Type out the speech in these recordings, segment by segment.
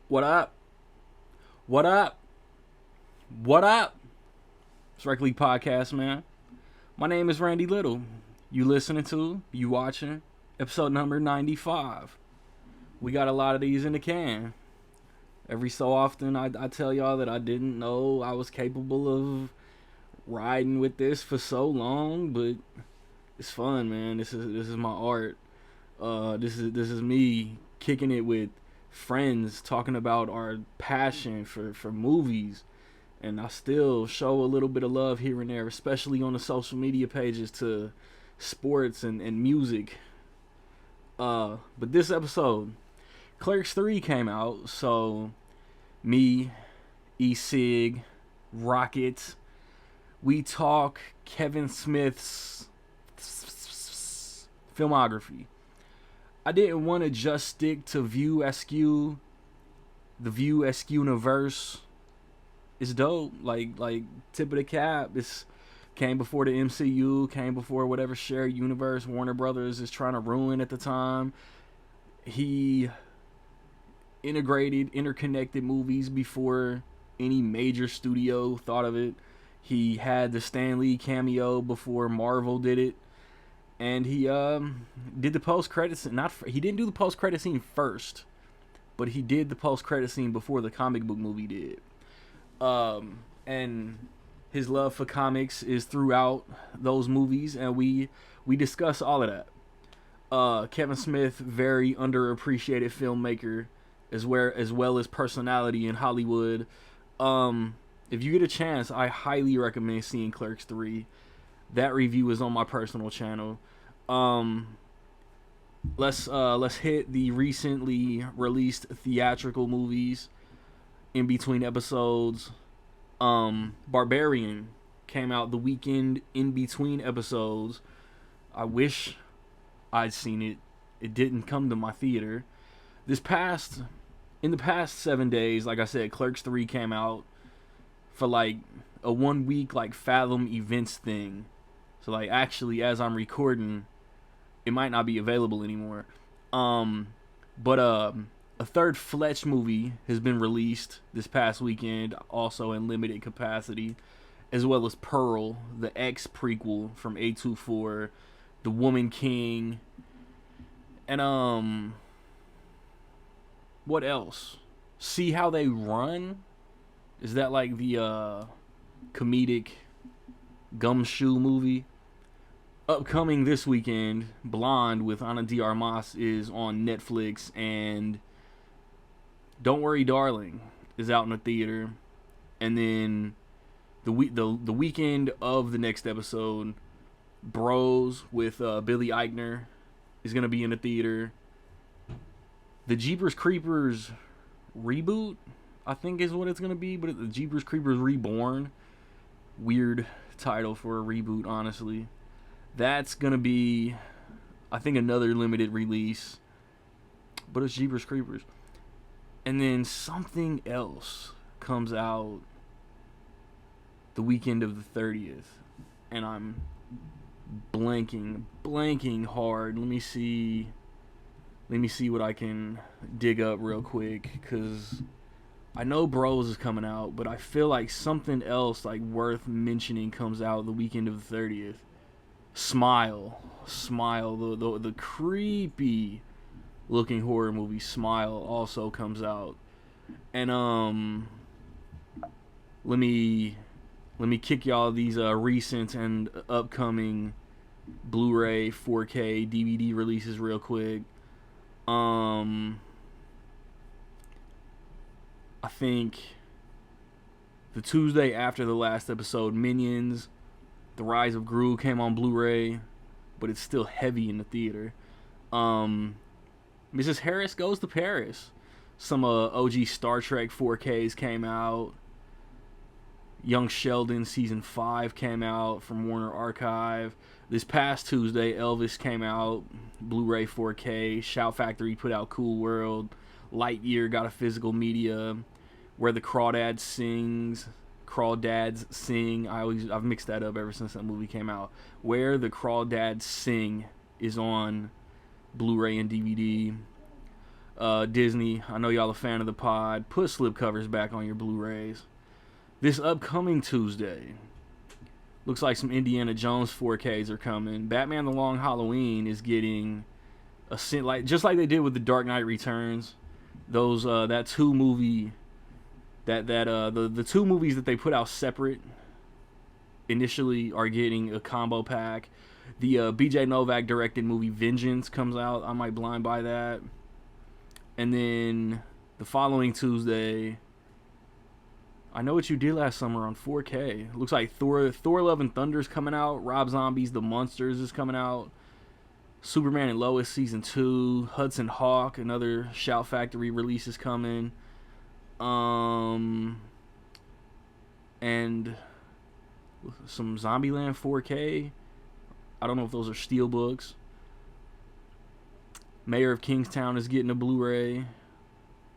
What up? What up? What up? Strike League Podcast, man. My name is Randy Little. You listening to, you watching, episode number 95. We got a lot of these in the can. Every so often, I tell y'all that I didn't know I was capable of riding with this for so long, but it's fun, man. This is my art. This is me kicking it with friends, talking about our passion for movies, and I still show a little bit of love here and there, especially on the social media pages to sports and music. But this episode, Clerks 3 came out, so me, E-Sig, Rocket, we talk Kevin Smith's filmography. I didn't want to just stick to View Askew. The View Askew universe is dope. Like tip of the cap. This came before the MCU, came before whatever shared universe Warner Brothers is trying to ruin at the time. He interconnected movies before any major studio thought of it. He had the Stan Lee cameo before Marvel did it. And he did the post-credit scene. He didn't do the post-credit scene first, but he did the post-credit scene before the comic book movie did. And his love for comics is throughout those movies, and we discuss all of that. Kevin Smith, very underappreciated filmmaker, as well as personality in Hollywood. If you get a chance, I highly recommend seeing Clerks 3. That review is on my personal channel. Let's hit the recently released theatrical movies in between episodes. Barbarian came out the weekend in between episodes. I wish I'd seen it. It didn't come to my theater. In the past 7 days, like I said, Clerks 3 came out for like a 1 week like Fathom events thing. So like actually as I'm recording, it might not be available anymore. But a third Fletch movie has been released this past weekend, also in limited capacity, as well as Pearl, the X prequel from A24, The Woman King, and what else? See How They Run? Is that like the comedic gumshoe movie? Upcoming this weekend, Blonde with Ana de Armas is on Netflix, and Don't Worry Darling is out in the theater. And then the weekend of the next episode, Bros with Billy Eichner is going to be in the theater. The Jeepers Creepers reboot, I think is what it's going to be, but the Jeepers Creepers Reborn. Weird title for a reboot, honestly. That's going to be, I think, another limited release. But it's Jeepers Creepers. And then something else comes out the weekend of the 30th. And I'm blanking hard. Let me see what I can dig up real quick. Because I know Bros is coming out, but I feel like something else like worth mentioning comes out the weekend of the 30th. Smile, the creepy looking horror movie Smile also comes out. And let me kick y'all these recent and upcoming Blu-ray, 4K, DVD releases real quick. I think the Tuesday after the last episode, Minions The Rise of Gru came on Blu-ray, but it's still heavy in the theater. Mrs. Harris Goes to Paris. Some OG Star Trek 4Ks came out. Young Sheldon Season 5 came out from Warner Archive. This past Tuesday, Elvis came out, Blu-ray 4K. Shout Factory put out Cool World. Lightyear got a physical media. Where the Crawdads Sing. I've mixed that up ever since that movie came out. Where the Crawdads Sing is on Blu-ray and DVD. Disney, I know y'all a fan of the pod. Put slipcovers back on your Blu-rays. This upcoming Tuesday, looks like some Indiana Jones 4Ks are coming. Batman: The Long Halloween is getting just like they did with The Dark Knight Returns. Those that two movie the two movies that they put out separate initially are getting a combo pack. The BJ Novak directed movie Vengeance comes out. I might blind buy that. And then the following Tuesday, I Know What You Did Last Summer on 4K. Looks like Thor Love and Thunder's coming out. Rob Zombie's The Monsters is coming out. Superman and Lois Season 2. Hudson Hawk, another Shout Factory release is coming. And some Zombieland 4K. I don't know if those are steelbooks. Mayor of Kingstown is getting a Blu-ray.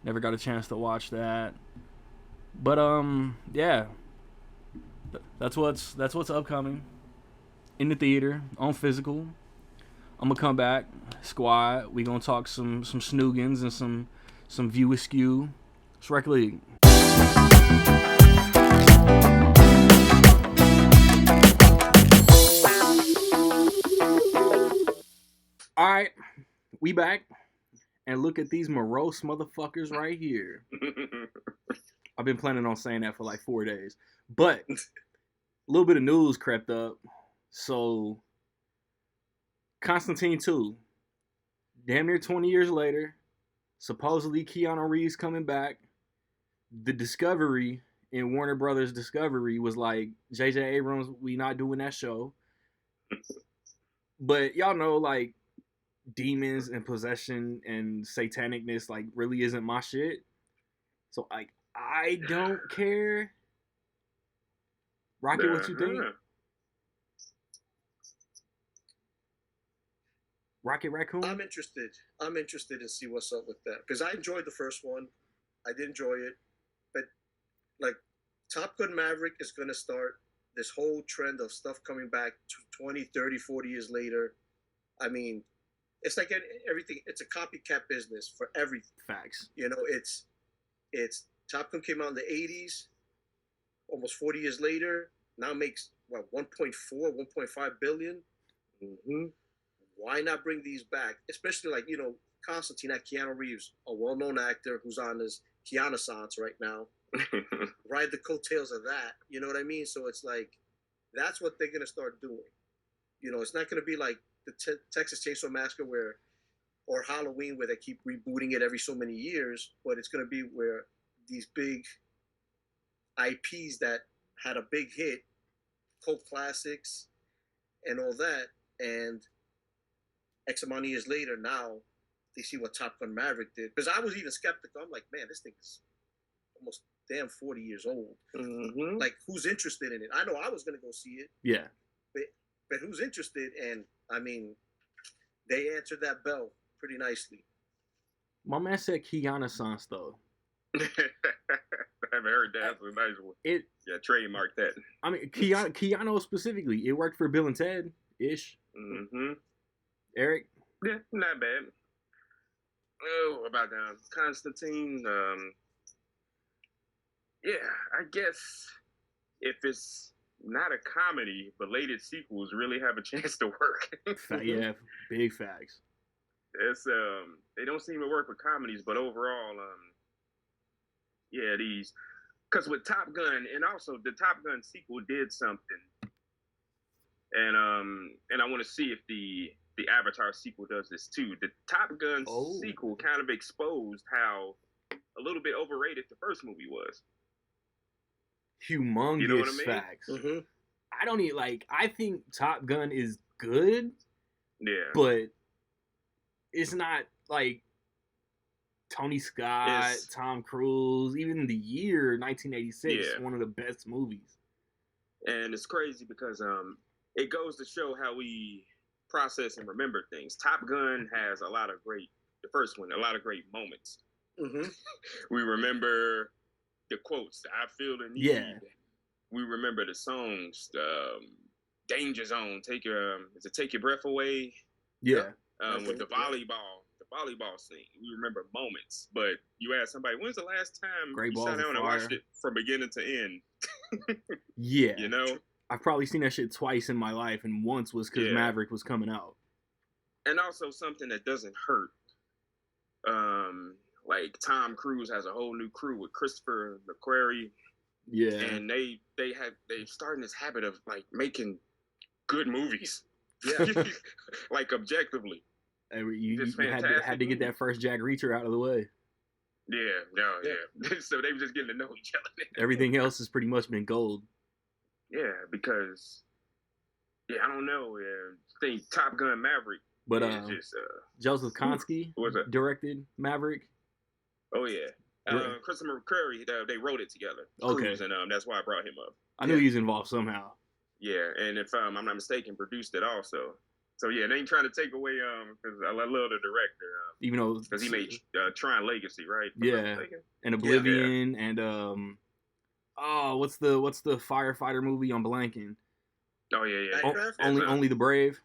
Never got a chance to watch that. But yeah. That's what's upcoming in the theater on physical. I'm gonna come back, squad. We gonna talk some snoogans and some view askew. It's Rec League. All right, we back, and look at these morose motherfuckers right here. I've been planning on saying that for like 4 days, but a little bit of news crept up. So, Constantine 2, damn near 20 years later, supposedly Keanu Reeves coming back. The Discovery in Warner Brothers Discovery was like, J.J. Abrams, we not doing that show. But y'all know, like, demons and possession and satanicness like really isn't my shit. So like I don't care. Rocket, what you think? Rocket Raccoon? I'm interested to see what's up with that. Because I enjoyed the first one. I did enjoy it. But like Top Gun Maverick is gonna start this whole trend of stuff coming back 20, 30, 40 years later. I mean, it's like everything. It's a copycat business for everything. Facts. You know, it's Top Gun came out in the 80s, almost 40 years later. Now makes what 1.4, 1.5 billion. Mm-hmm. Why not bring these back? Especially like Constantine at Keanu Reeves, a well-known actor who's on his Keanu-sance right now. Ride the coattails of that. You know what I mean? So it's like that's what they're gonna start doing. It's not gonna be like the Texas Chainsaw Massacre or Halloween where they keep rebooting it every so many years, but it's going to be where these big IPs that had a big hit, cult classics and all that, and X amount of years later, now they see what Top Gun Maverick did. Because I was even skeptical. I'm like, man, this thing is almost damn 40 years old. Mm-hmm. Like, who's interested in it? I know I was going to go see it. Yeah. But who's interested? And I mean, they answered that bell pretty nicely. My man said Keanu-sance though. I haven't heard that. That's a nice one. Yeah, trademark that. I mean, Keanu specifically. It worked for Bill and Ted ish. Mm-hmm. Eric. Yeah, not bad. Oh, about Constantine. Yeah, I guess if it's not a comedy, belated sequels really have a chance to work. Yeah, big facts. It's they don't seem to work with comedies, but overall, yeah, because with Top Gun, and also the Top Gun sequel did something, and I want to see if the Avatar sequel does this too. The Top Gun sequel kind of exposed how a little bit overrated the first movie was. Humongous you know what I mean? facts. Mm-hmm. I don't need I think Top Gun is good. Yeah. But it's not like Tony Scott, Tom Cruise, even the year 1986, one of the best movies. And it's crazy because it goes to show how we process and remember things. Top Gun has a lot of the first one, a lot of great moments. Mm-hmm. We remember the quotes, I feel the need. Yeah. We remember the songs, Danger Zone, Take Your Breath Away. Yeah. With the volleyball the volleyball scene. We remember moments. But you ask somebody, when's the last time Great you Balls sat of down and Fire. watched it from beginning to end? Yeah. You know? I've probably seen that shit twice in my life, and once was because Maverick was coming out. And also something that doesn't hurt. Like Tom Cruise has a whole new crew with Christopher McQuarrie. Yeah. And they've started this habit of like making good movies. Yeah. Like objectively. You Just had to get that first Jack Reacher out of the way. Yeah. So they were just getting to know each other. Everything else has pretty much been gold. Yeah, because I don't know. I think Top Gun Maverick. But is just Joseph Konsky directed Maverick. Oh yeah. Christopher McQuarrie, they wrote it together. Okay. Cruise, and that's why I brought him up. I knew he was involved somehow. Yeah, and if I'm not mistaken, produced it also. So yeah, they ain't trying to take away because I love the director. Even though because he made Tron Legacy, right? Yeah, and Oblivion, and what's the firefighter movie? I'm blanking. Oh yeah. Only the Brave.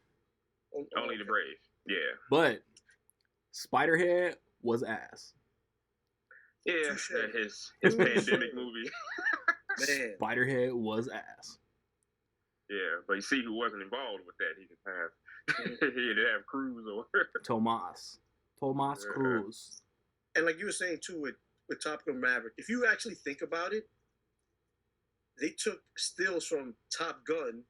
Only the Brave. Yeah. But Spiderhead was ass. Yeah, his pandemic movie. Man. Spiderhead was ass. Yeah, but you see who wasn't involved with that. He didn't have Cruise or Tomas Cruise. And like you were saying too with Top Gun Maverick, if you actually think about it, they took stills from Top Gun.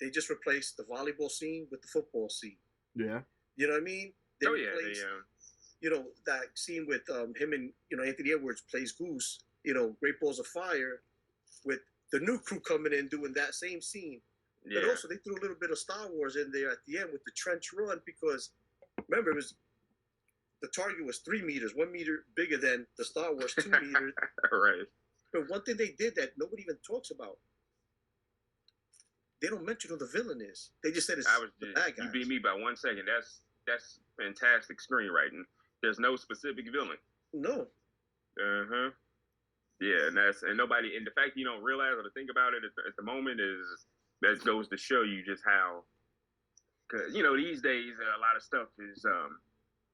They just replaced the volleyball scene with the football scene. Yeah. You know what I mean? They replaced, that scene with him and, Anthony Edwards plays Goose, Great Balls of Fire, with the new crew coming in doing that same scene. Yeah. But also they threw a little bit of Star Wars in there at the end with the trench run because, remember, the target was 3 meters, 1 meter bigger than the Star Wars 2 meters. Right. But one thing they did that nobody even talks about, they don't mention who the villain is. They just said it's the bad guy. You beat me by 1 second. That's fantastic screenwriting. There's no specific villain. No. Uh-huh. Yeah, and nobody, and the fact you don't realize or to think about it at the moment that goes to show you just how, cause these days a lot of stuff is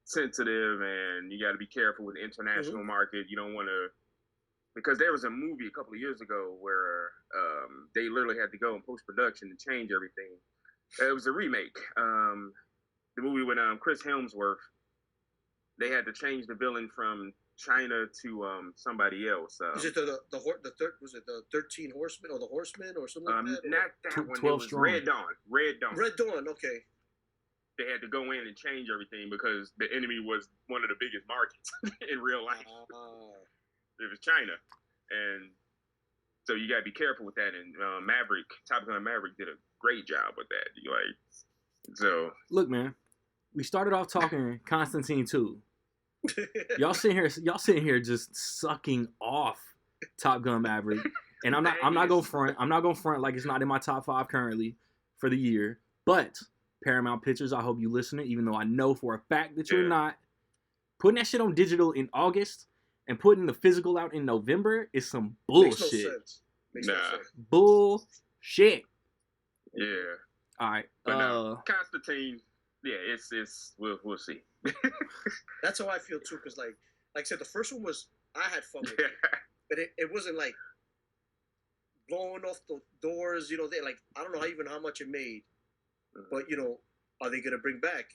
sensitive and you got to be careful with the international market. You don't want to, because there was a movie a couple of years ago where they literally had to go in post-production and change everything. It was a remake. The movie with Chris Hemsworth, they had to change the villain from China to somebody else. Is it was it the 13 Horsemen or the Horsemen or something like that? Not that one. 12 it was strong. Red Dawn. Red Dawn. Okay. They had to go in and change everything because the enemy was one of the biggest markets in real life. It was China, and so you got to be careful with that. And Top Gun Maverick did a great job with that. So look, man, we started off talking Constantine 2. Y'all sitting here just sucking off Top Gun Maverick, and I'm not gonna front like it's not in my top 5 currently for the year. But Paramount Pictures, I hope you listening, even though I know for a fact that you're not. Putting that shit on digital in August and putting the physical out in November is some bullshit. Makes no sense. Makes no sense. Bullshit. Yeah. All right. But no, Constantine. Yeah, it's we'll see. That's how I feel too, because like I said, the first one was I had fun with it, but it wasn't like blowing off the doors. They like I don't know even how much it made, but are they gonna bring back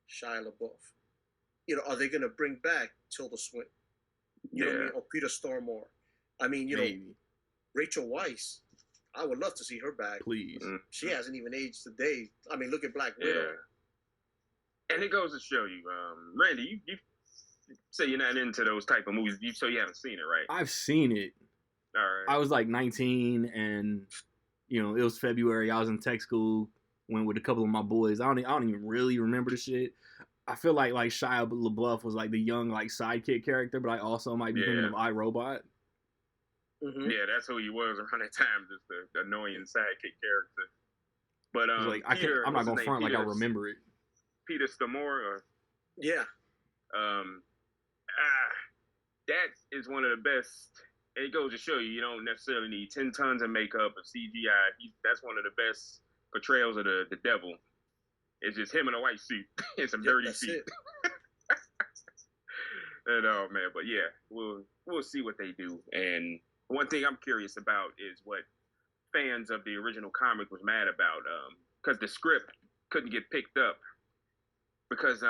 Shia LaBeouf? Are they gonna bring back Tilda Swinton? You know what I mean? Or Peter Stormare? I mean, Maybe. Rachel Weisz. I would love to see her back. Please. She hasn't even aged today. I mean, look at Black Widow. Yeah. And it goes to show you, Randy, you say you're not into those type of movies, so you haven't seen it, right? I've seen it. All right. I was like 19, and it was February. I was in tech school. Went with a couple of my boys. I don't even really remember the shit. I feel like Shia LaBeouf was like the young sidekick character, but I also might be thinking of iRobot. Mm-hmm. Yeah, that's who he was around that time, just the annoying sidekick character. But I'm not gonna front like I remember it. Peter Stormare, or yeah, that is one of the best. It goes to show you don't necessarily need 10 tons of makeup or CGI. That's one of the best portrayals of the devil. It's just him in a white suit and some dirty feet. And oh man, but yeah, we'll see what they do. And one thing I'm curious about is what fans of the original comic was mad about, because the script couldn't get picked up because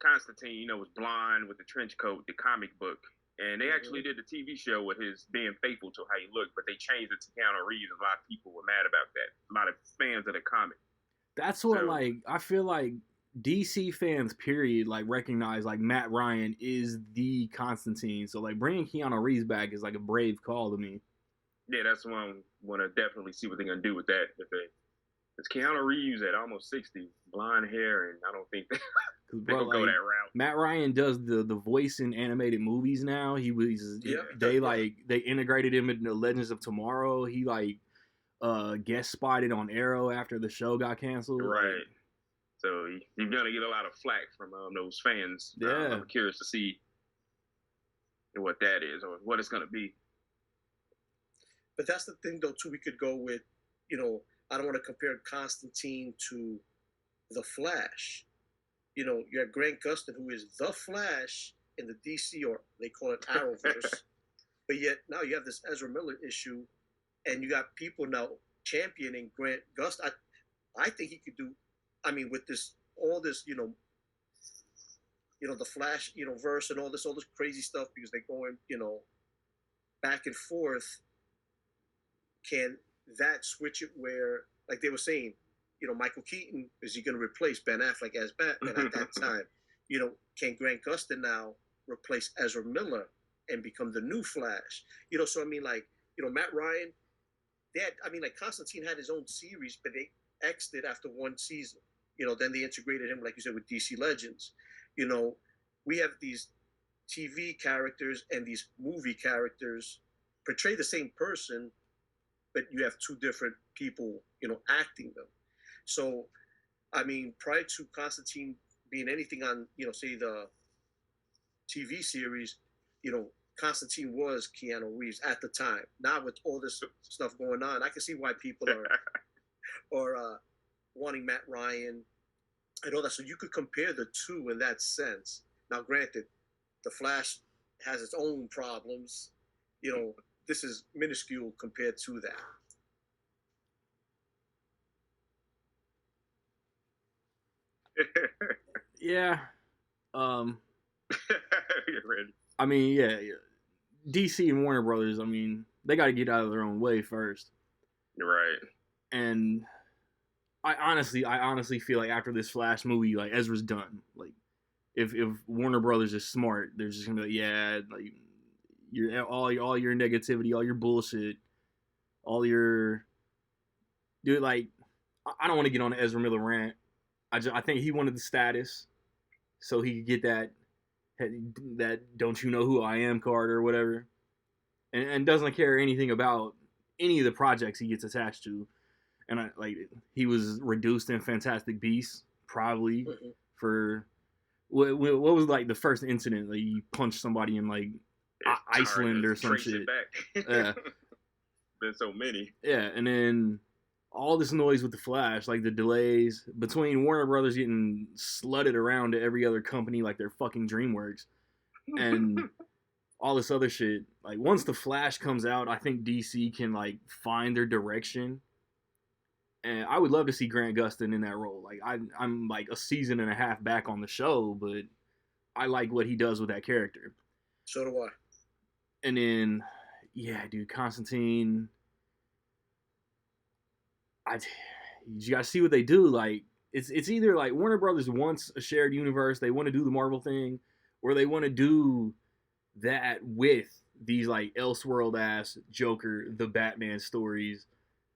Constantine, was blonde with the trench coat, the comic book, and they actually did the TV show with his being faithful to how he looked, but they changed it to Keanu Reeves. A lot of people were mad about that. A lot of fans of the comic. That's what I feel like DC fans, period, recognize Matt Ryan is the Constantine. So bringing Keanu Reeves back is a brave call to me. Yeah, that's one I want to definitely see what they're gonna do with that. It's Keanu Reeves at almost 60, blonde hair, and I don't think they're gonna go that route. Matt Ryan does the voice in animated movies now. They integrated him into Legends of Tomorrow. He guest spotted on Arrow after the show got canceled. Right. So he's gonna get a lot of flack from those fans. Yeah. I'm curious to see what that is or what it's gonna be. But that's the thing, though, too. We could go with, I don't want to compare Constantine to the Flash. You have Grant Gustin, who is the Flash in the DC, or they call it Arrowverse. But yet now you have this Ezra Miller issue, and you got people now championing Grant Gustin. I think he could do. I mean, with all this, the Flash, verse and all this crazy stuff, because they're going, back and forth. Can that switch it where, like they were saying, Michael Keaton, is he going to replace Ben Affleck as Batman at that time? Can Grant Gustin now replace Ezra Miller and become the new Flash? So I mean, Matt Ryan, Constantine had his own series, but they X'd it after one season. Then they integrated him, like you said, with DC Legends. We have these TV characters and these movie characters portray the same person, but you have two different people, acting them. So, I mean, prior to Constantine being anything on, say the TV series, Constantine was Keanu Reeves at the time. Now with all this stuff going on, I can see why people are wanting Matt Ryan and all that. So you could compare the two in that sense. Now, granted, the Flash has its own problems. This is minuscule compared to that. Yeah. I mean, yeah. DC and Warner Brothers, I mean, they got to get out of their own way first. Right. And I honestly feel like after this Flash movie, Ezra's done. If Warner Brothers is smart, they're just gonna be all your negativity, all your bullshit, all your dude. I don't want to get on the Ezra Miller rant. I think he wanted the status, so he could get that "Don't you know who I am" card or whatever, and doesn't care anything about any of the projects he gets attached to. And he was reduced in Fantastic Beasts probably for what was the first incident he punched somebody in Iceland or some shit. Yeah. Been so many. Yeah, and then all this noise with the Flash, the delays between Warner Brothers getting slutted around to every other company like they're fucking DreamWorks, and all this other shit. Once the Flash comes out, I think DC can find their direction. And I would love to see Grant Gustin in that role. I'm a season and a half back on the show, but I like what he does with that character. So do I. And then, yeah, dude, Constantine. You gotta see what they do. It's either Warner Brothers wants a shared universe, they want to do the Marvel thing, or they want to do that with these Elseworld ass Joker, the Batman stories.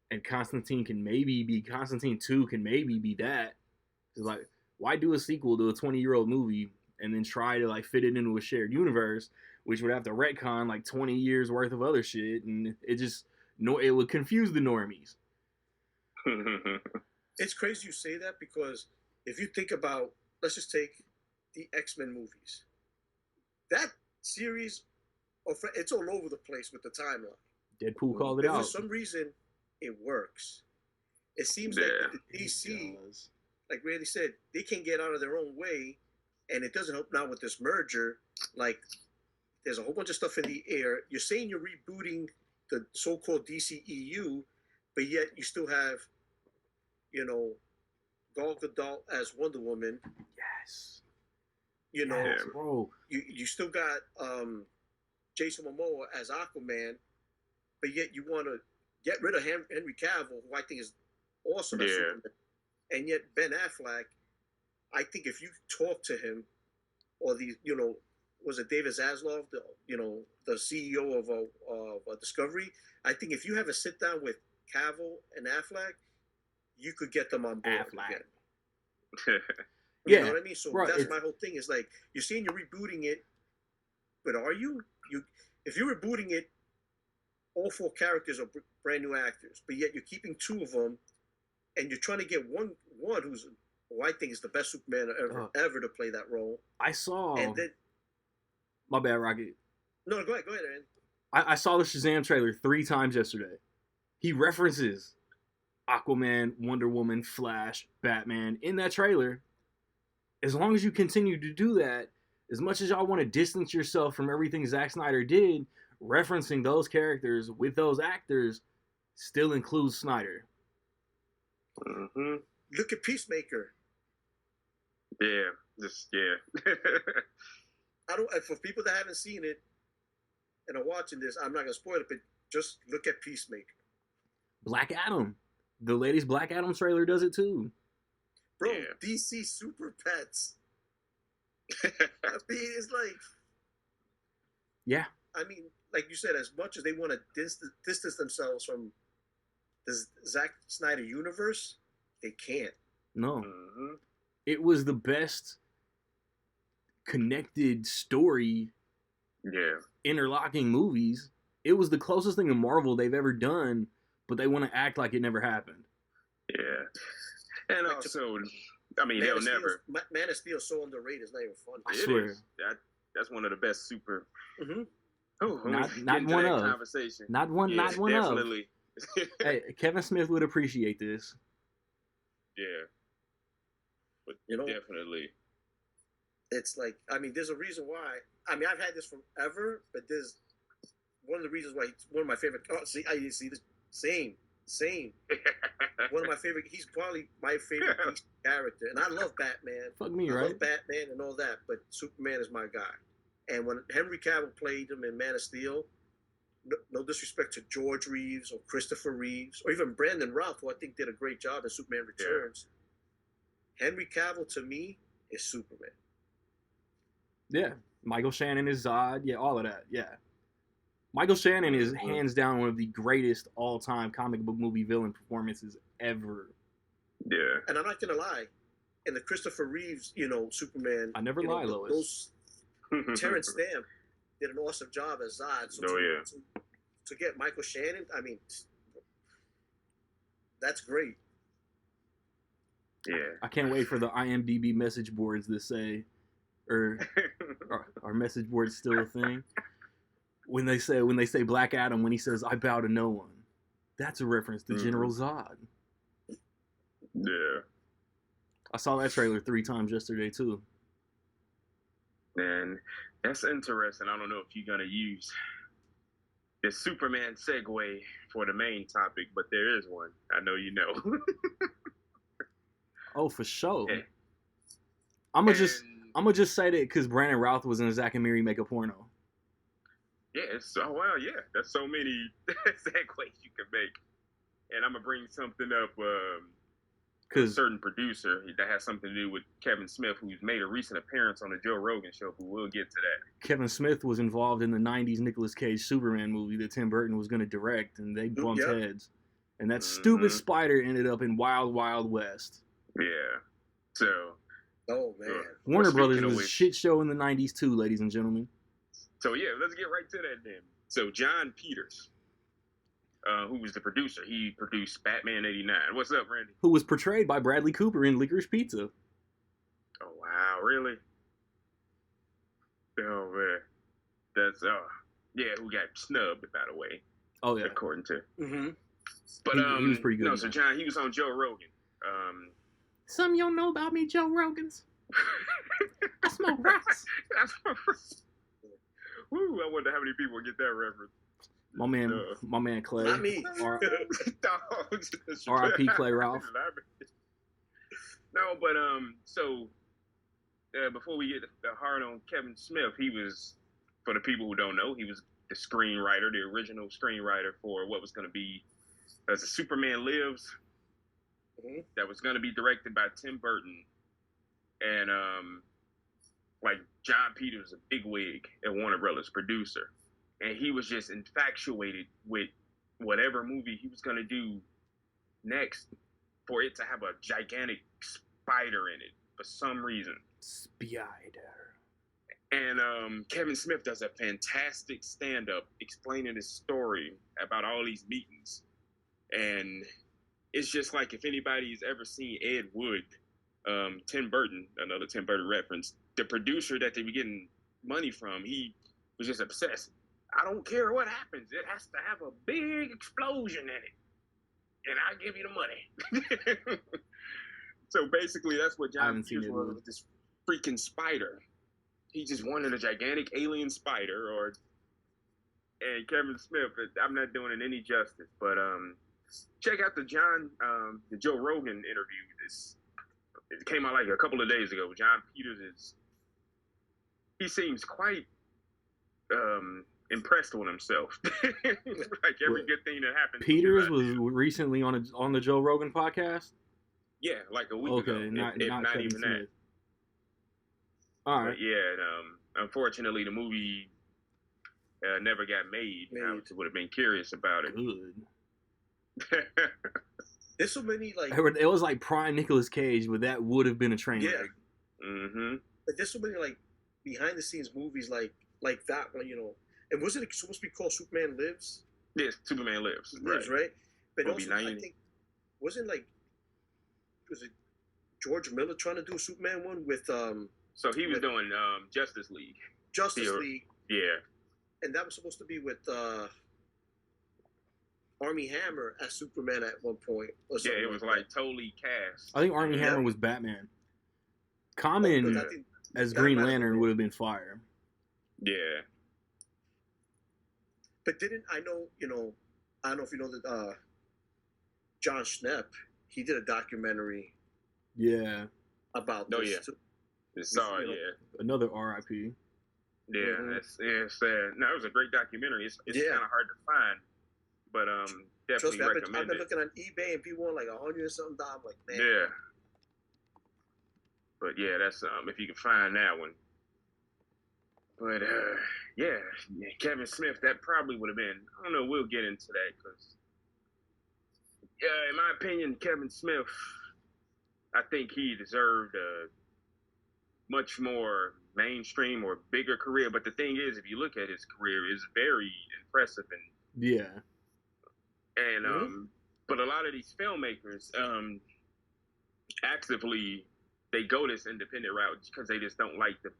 And Constantine 2 can maybe be that. Why do a sequel to a 20-year-old movie and then try to fit it into a shared universe, which would have to retcon 20 years worth of other shit, and it would confuse the normies. It's crazy you say that, because if you think about, let's just take the X-Men movies. That series, it's all over the place with the timeline. Deadpool called it out. For some reason, it works. It seems like the DC, like Randy said, they can get out of their own way, and it doesn't help now with this merger like there's a whole bunch of stuff in the air. You're saying you're rebooting the so-called DCEU, but yet you still have, Gal Gadot as Wonder Woman. Yes. Bro. You still got Jason Momoa as Aquaman, but yet you want to get rid of Henry Cavill, who I think is awesome as Superman. And yet Ben Affleck, I think if you talk to him, or was it David Zaslav, the CEO of Discovery? I think if you have a sit down with Cavill and Affleck, you could get them on board again. You know what I mean? So that's my whole thing. Is like you're saying you're rebooting it, but are you? If you're rebooting it, all 4 characters are brand new actors, but yet you're keeping 2 of them, and you're trying to get one who's I think is the best Superman ever to play that role. I saw. And then, my bad, Rocket. No, go ahead, Aaron. I saw the Shazam trailer 3 times yesterday. He references Aquaman, Wonder Woman, Flash, Batman in that trailer. As long as you continue to do that, as much as y'all want to distance yourself from everything Zack Snyder did, referencing those characters with those actors still includes Snyder. Mm-hmm. Look at Peacemaker. Yeah. For people that haven't seen it and are watching this, I'm not gonna spoil it, but just look at Peacemaker. Black Adam. The latest Black Adam trailer does it too. Bro, DC Super Pets. I mean, it's like... Yeah. I mean, like you said, as much as they want to distance themselves from the Zack Snyder universe, they can't. No. Mm-hmm. It was the best connected story. Yeah. Interlocking movies. It was the closest thing to Marvel they've ever done, but they want to act like it never happened. Yeah. And also, I mean, they'll never... Man of Steel is so underrated, it's not even funny. I swear. That's one of the best super... Mm-hmm. Oh, not one of. Conversation. Not one definitely. Of. Hey, Kevin Smith would appreciate this. Yeah. But definitely. It's like, I mean, there's a reason why. I mean, I've had this forever, but there's one of the reasons why he's one of my favorite... Oh, see this? Same. One of my favorite... He's probably my favorite character. And I love Batman. Fuck me, I right? love Batman and all that, but Superman is my guy. And when Henry Cavill played him in Man of Steel, no disrespect to George Reeves or Christopher Reeves or even Brandon Routh, who I think did a great job in Superman Returns. Yeah. Henry Cavill, to me, is Superman. Yeah. Michael Shannon is Zod. Yeah, all of that. Yeah. Michael Shannon is hands down one of the greatest all-time comic book movie villain performances ever. Yeah. And I'm not going to lie. In the Christopher Reeves, Superman... I never lie, Lois. Terrence Stamp did an awesome job as Zod. So to get Michael Shannon, I mean, that's great. Yeah. I can't wait for the IMDb message boards that say, or our message boards still a thing? When they say Black Adam, when he says, "I bow to no one," that's a reference to General Zod. Yeah. I saw that trailer 3 times yesterday too. And that's interesting. I don't know if you're going to use the Superman segue for the main topic, but there is one. I know you know. Oh, for sure. Yeah. I'm gonna just say that because Brandon Routh was in a Zack and Miri Make a Porno. Yeah, that's so many segues you can make. And I'm going to bring something up... a certain producer that has something to do with Kevin Smith, who's made a recent appearance on the Joe Rogan show, but we'll get to that. Kevin Smith was involved in the 90s Nicolas Cage Superman movie that Tim Burton was going to direct, and they bumped heads. And that stupid spider ended up in Wild Wild West. Yeah. So... Oh, man. Warner Brothers was a shit show in the 90s too, ladies and gentlemen. So, yeah, let's get right to that then. So, John Peters... who was the producer. He produced Batman 89. What's up, Randy? Who was portrayed by Bradley Cooper in Licorice Pizza. Oh, wow. Really? Oh, man. That's, who got snubbed, by the way. Oh, yeah. According to. Mm-hmm. But, he was pretty good. No, so John, he was on Joe Rogan. Some of y'all know about me, Joe Rogans. I smoke rocks. Woo! I wonder how many people get that reference. My man Clay. Not me. R.I.P. Clay Ralph. No, but so before we get hard on Kevin Smith, he was, for the people who don't know, he was the screenwriter, the original screenwriter for what was going to be as a Superman Lives, that was going to be directed by Tim Burton, and like John Peters, a bigwig at Warner Brothers, producer, and he was just infatuated with whatever movie he was going to do next, for it to have a gigantic spider in it for some reason. Spider. And Kevin Smith does a fantastic stand-up explaining his story about all these meetings. And it's just like, if anybody's ever seen Ed Wood, Tim Burton, another Tim Burton reference, the producer that they were getting money from, he was just obsessed. I don't care what happens. It has to have a big explosion in it. And I'll give you the money. So basically, that's what John Peters was with this freaking spider. He just wanted a gigantic alien spider, and Kevin Smith, I'm not doing it any justice, but check out the Joe Rogan interview. It came out like a couple of days ago. John Peters he seems quite impressed with himself. Like every good thing that happened. Peters was recently on the Joe Rogan podcast? Yeah, like a week ago. Not even Smith. that. All right. But yeah, unfortunately, the movie never got made. I would have been curious about it. Good. There's so many it was like prime Nicolas Cage, but that would have been a train wreck. Mm-hmm. But there's so many behind the scenes movies like that one, And wasn't it supposed to be called Superman Lives? Yes, Superman Lives. Right? But also, I think was it George Miller trying to do a Superman one with So he was doing Justice League. League. Yeah. And that was supposed to be with Armie Hammer as Superman at one point. Yeah, it was like totally cast. I think Armie Hammer was Batman. Common as Green Lantern would have been fire. Yeah. But didn't I don't know if you know that John Schnepp, he did a documentary. Yeah. About this. Yeah. Saw it, Another R.I.P. Yeah, it's sad. No, it was a great documentary. It's kind of hard to find, but definitely recommend it. I've been looking on eBay and people want like $100 and something. I'm like, man. Yeah. But yeah, that's if you can find that one. But yeah, Kevin Smith, that probably would have been. I don't know. We'll get into that because, in my opinion, Kevin Smith, I think he deserved a much more mainstream or bigger career. But the thing is, if you look at his career, it's very impressive and but a lot of these filmmakers actively they go this independent route because they just don't like the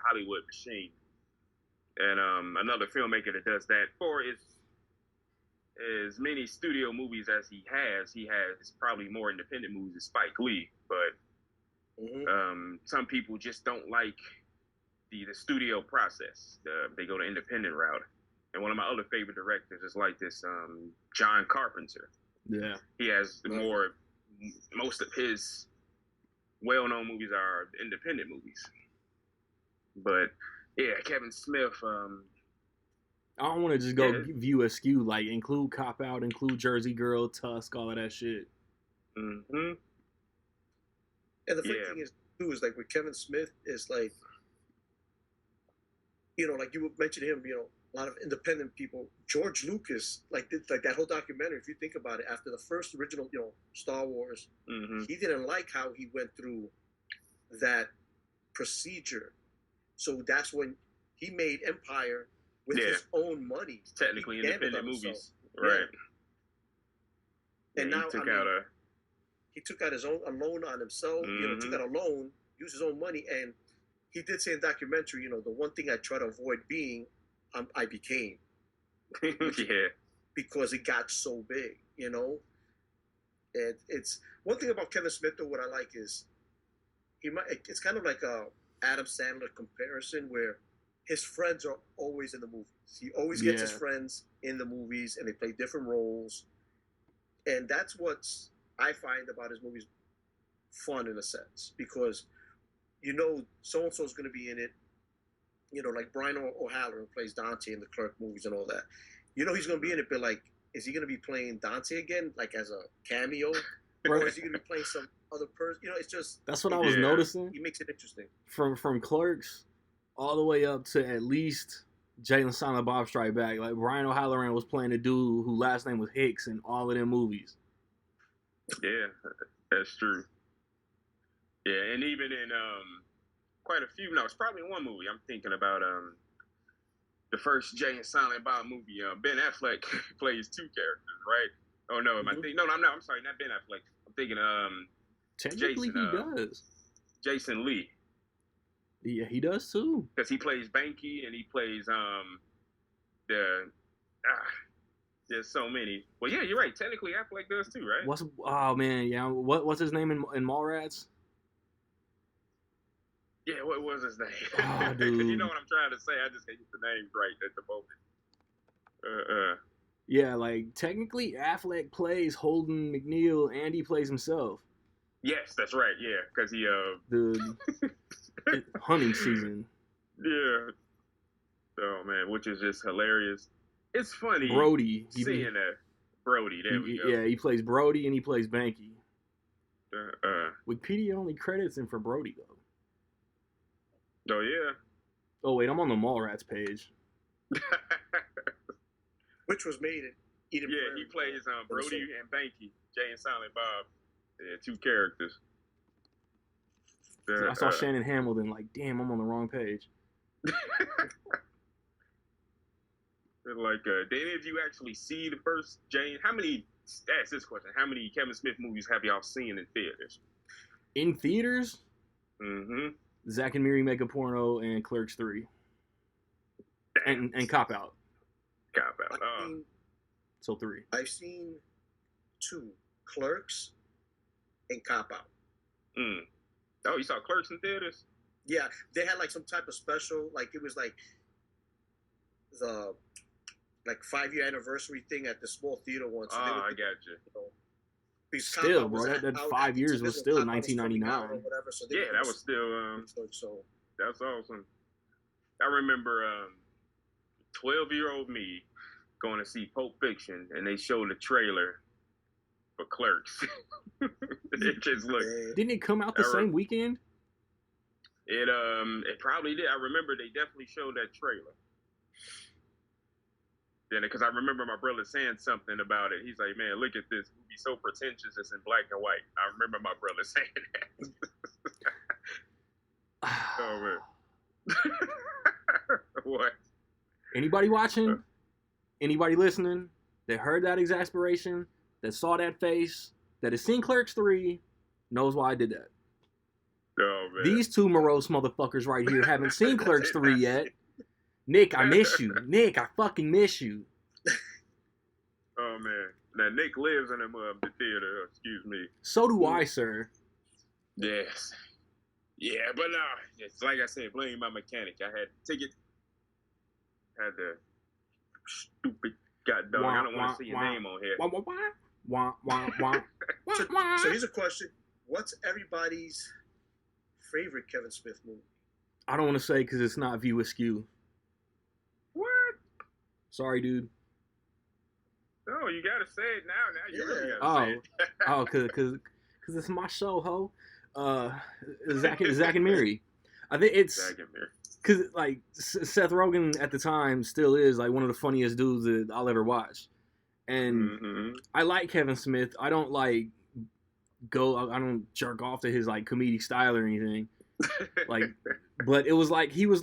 Hollywood machine. And another filmmaker that does that for as many studio movies as he has probably more independent movies than Spike Lee. But some people just don't like the studio process. They go the independent route. And one of my other favorite directors is like this John Carpenter. Yeah. He has most of his well-known movies are independent movies. But yeah, Kevin Smith. I don't want to just go view askew. Like include Cop Out, include Jersey Girl, Tusk, all of that shit. Mm-hmm. And the funny thing is, too, is like with Kevin Smith is like, like you mentioned him, a lot of independent people. George Lucas, like that whole documentary. If you think about it, after the first original, Star Wars, he didn't like how he went through that procedure. So that's when he made Empire with his own money. Technically independent movies, right? Yeah. And now he took out his own a loan on himself. Took out a loan, used his own money, and he did say in the documentary, the one thing I try to avoid being, I became. Because it got so big, And it's one thing about Kevin Smith, though, what I like is it's kind of like a Adam Sandler comparison where his friends are always in the movies. He always gets his Yeah. friends in the movies, and they play different roles. And that's what I find about his movies fun in a sense, because you know so and so is going to be in it. You know, like Brian O'Halloran plays Dante in the Clerk movies and all that. You know he's going to be in it, but like, is he going to be playing Dante again, like as a cameo, or is he going to be playing some other person? You know, it's just That's what I was noticing. he makes it interesting. From Clerks all the way up to at least Jay and Silent Bob Strike Back. Like Brian O'Halloran was playing a dude whose last name was Hicks in all of them movies. Yeah, that's true. Yeah, and even in quite a few. No, it's probably one movie. I'm thinking about the first Jay and Silent Bob movie. Ben Affleck plays two characters, right? Oh no, am I thinking? No, I'm sorry, not Ben Affleck. I'm thinking Technically, Jason, he does. Jason Lee. Yeah, he does too. Because he plays Banky and he plays there's so many. Well, yeah, you're right. Technically, Affleck does too, right? What's his name in Mallrats? Yeah, what was his name? Oh, dude. You know what I'm trying to say. I just can't get the names right at the moment. Yeah, like technically Affleck plays Holden McNeil and he plays himself. Yes, that's right. Yeah, because he the hunting season. Yeah. Oh man, which is just hilarious. It's funny. Brody. Seeing that. Brody. There we go. Yeah, he plays Brody and he plays Banky. Wikipedia only credits him for Brody though. Oh yeah. Oh wait, I'm on the Mallrats page. Which was made in Eden Yeah, Prairie. he plays Brody and Banky, Jay and Silent Bob. Yeah, two characters. I saw Shannon Hamilton. Like, damn, I'm on the wrong page. Like, did any of you actually see the first Jay? Ask this question. How many Kevin Smith movies have y'all seen in theaters? In theaters? Mm-hmm. Zack and Miri Make a Porno and Clerks 3. And Cop Out. Cop Out. So 3. I've seen 2, Clerks and Cop Out. Oh, you saw Clerks in theaters? Yeah, they had like some type of special, like it was like the 5-year anniversary thing at the small theater once. So I got you. Still, bro, that 5 years was still 1999. So yeah, that was still so that's awesome. I remember 12-year-old me going to see Pulp Fiction, and they showed the trailer for Clerks. It just looked. Didn't it come out the same weekend? It probably did. I remember they definitely showed that trailer. Then, because I remember my brother saying something about it. He's like, "Man, look at this movie, so pretentious. It's in black and white." I remember my brother saying that. Oh man. What? Anybody watching? Anybody listening that heard that exasperation, that saw that face, that has seen Clerks 3, knows why I did that. Oh, man. These two morose motherfuckers right here haven't seen Clerks 3 yet. Nick, I miss you. Nick, I fucking miss you. Oh, man. Now, Nick lives in the theater. Excuse me. So do I, sir. Yes. Yeah, but it's like I said, blame my mechanic. I had tickets. Had the stupid goddamn. I don't want to see your name on here. So here's a question. What's everybody's favorite Kevin Smith movie? I don't want to say because it's not View Askew. What? Sorry, dude. No, you gotta say it now. Now you really gotta say it. Because it's my show, ho. Zack and Miri. I think it's Zack and Miri. Because like Seth Rogen at the time still is like one of the funniest dudes that I'll ever watch, and I like Kevin Smith. I don't I don't jerk off to his like comedic style or anything. Like, but it was like he was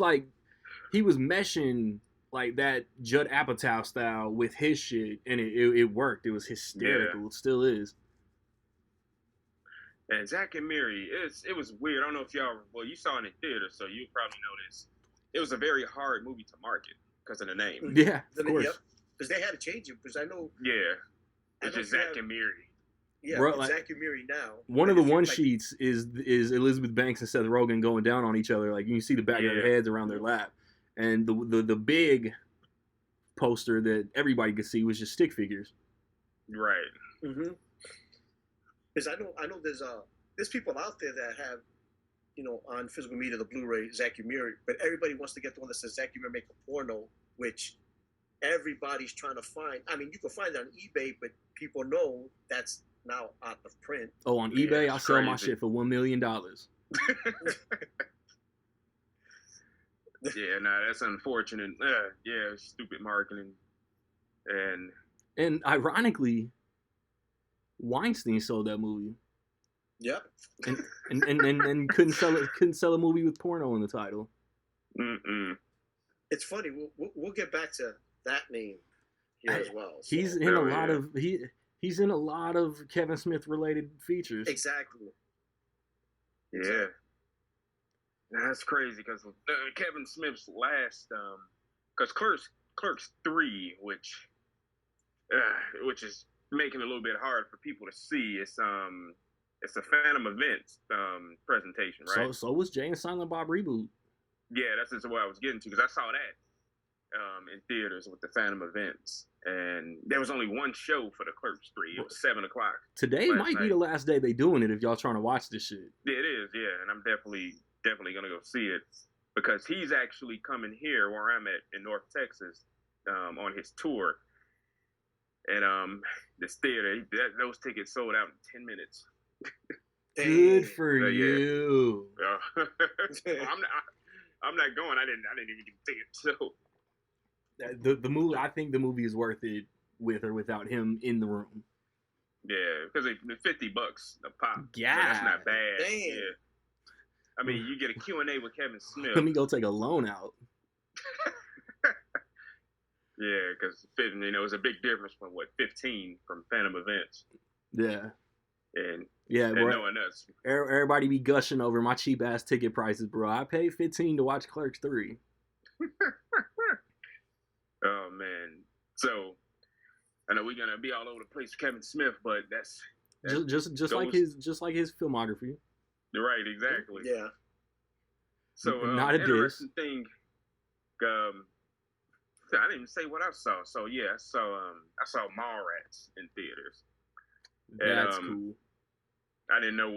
meshing like that Judd Apatow style with his shit, and it worked. It was hysterical. Yeah. It still is. And Zack and Miri, it was weird. I don't know if you saw it in theater, so you probably know this. It was a very hard movie to market because of the name. Yeah, of course. Yep. Because they had to change it. Because I know. Yeah, it's just Zack and Miri. Yeah, bro, like, Zack and Miri now. One of the one sheets is Elizabeth Banks and Seth Rogen going down on each other. Like you can see the back of their heads around their lap, And the big poster that everybody could see was just stick figures. Right. Mm-hmm. Because I know there's people out there that have, you know, on physical media the Blu-ray Zack Yamir, but everybody wants to get the one that says Zack Yamir make a porno, which everybody's trying to find. I mean, you can find it on eBay, but people know that's now out of print. Oh, on eBay, I'll sell my shit for $1 million. Yeah, that's unfortunate. Yeah, stupid marketing. And ironically, Weinstein sold that movie. Yep. And couldn't sell a movie with porno in the title. Mm-mm. It's funny. We'll get back to that name here as well. So. He's in he's in a lot of Kevin Smith related features. Exactly. Yeah. That's crazy because Kevin Smith's last, because Clerks 3, which is making it a little bit hard for people to see. It's a Phantom Events presentation, right? So was Jay and Silent Bob reboot. Yeah, that's just what I was getting to because I saw that in theaters with the Phantom Events, and there was only one show for the Clerks 3. It was 7:00. Today might be the last day they doing it if y'all trying to watch this shit. Yeah, it is. Yeah, and I'm definitely gonna go see it because he's actually coming here where I'm at in North Texas on his tour, and this theater those tickets sold out in 10 minutes. Good for you. I'm not going. I didn't even get a ticket. So the movie, I think the movie is worth it with or without him in the room. Yeah, because it's $50 a pop. Yeah, so that's not bad. Damn. Yeah. I mean, you get a Q&A with Kevin Smith. Let me go take a loan out. Yeah, because you know, it was a big difference from 15 from Phantom Events. Yeah. And knowing us, everybody be gushing over my cheap ass ticket prices, bro. I paid $15 to watch Clerks 3. Oh man, so I know we're gonna be all over the place with Kevin Smith, but that's just like his filmography. You're right, exactly. Yeah. So not a interesting thing. I didn't even say what I saw. So yeah, I saw Mallrats in theaters. That's cool. I didn't know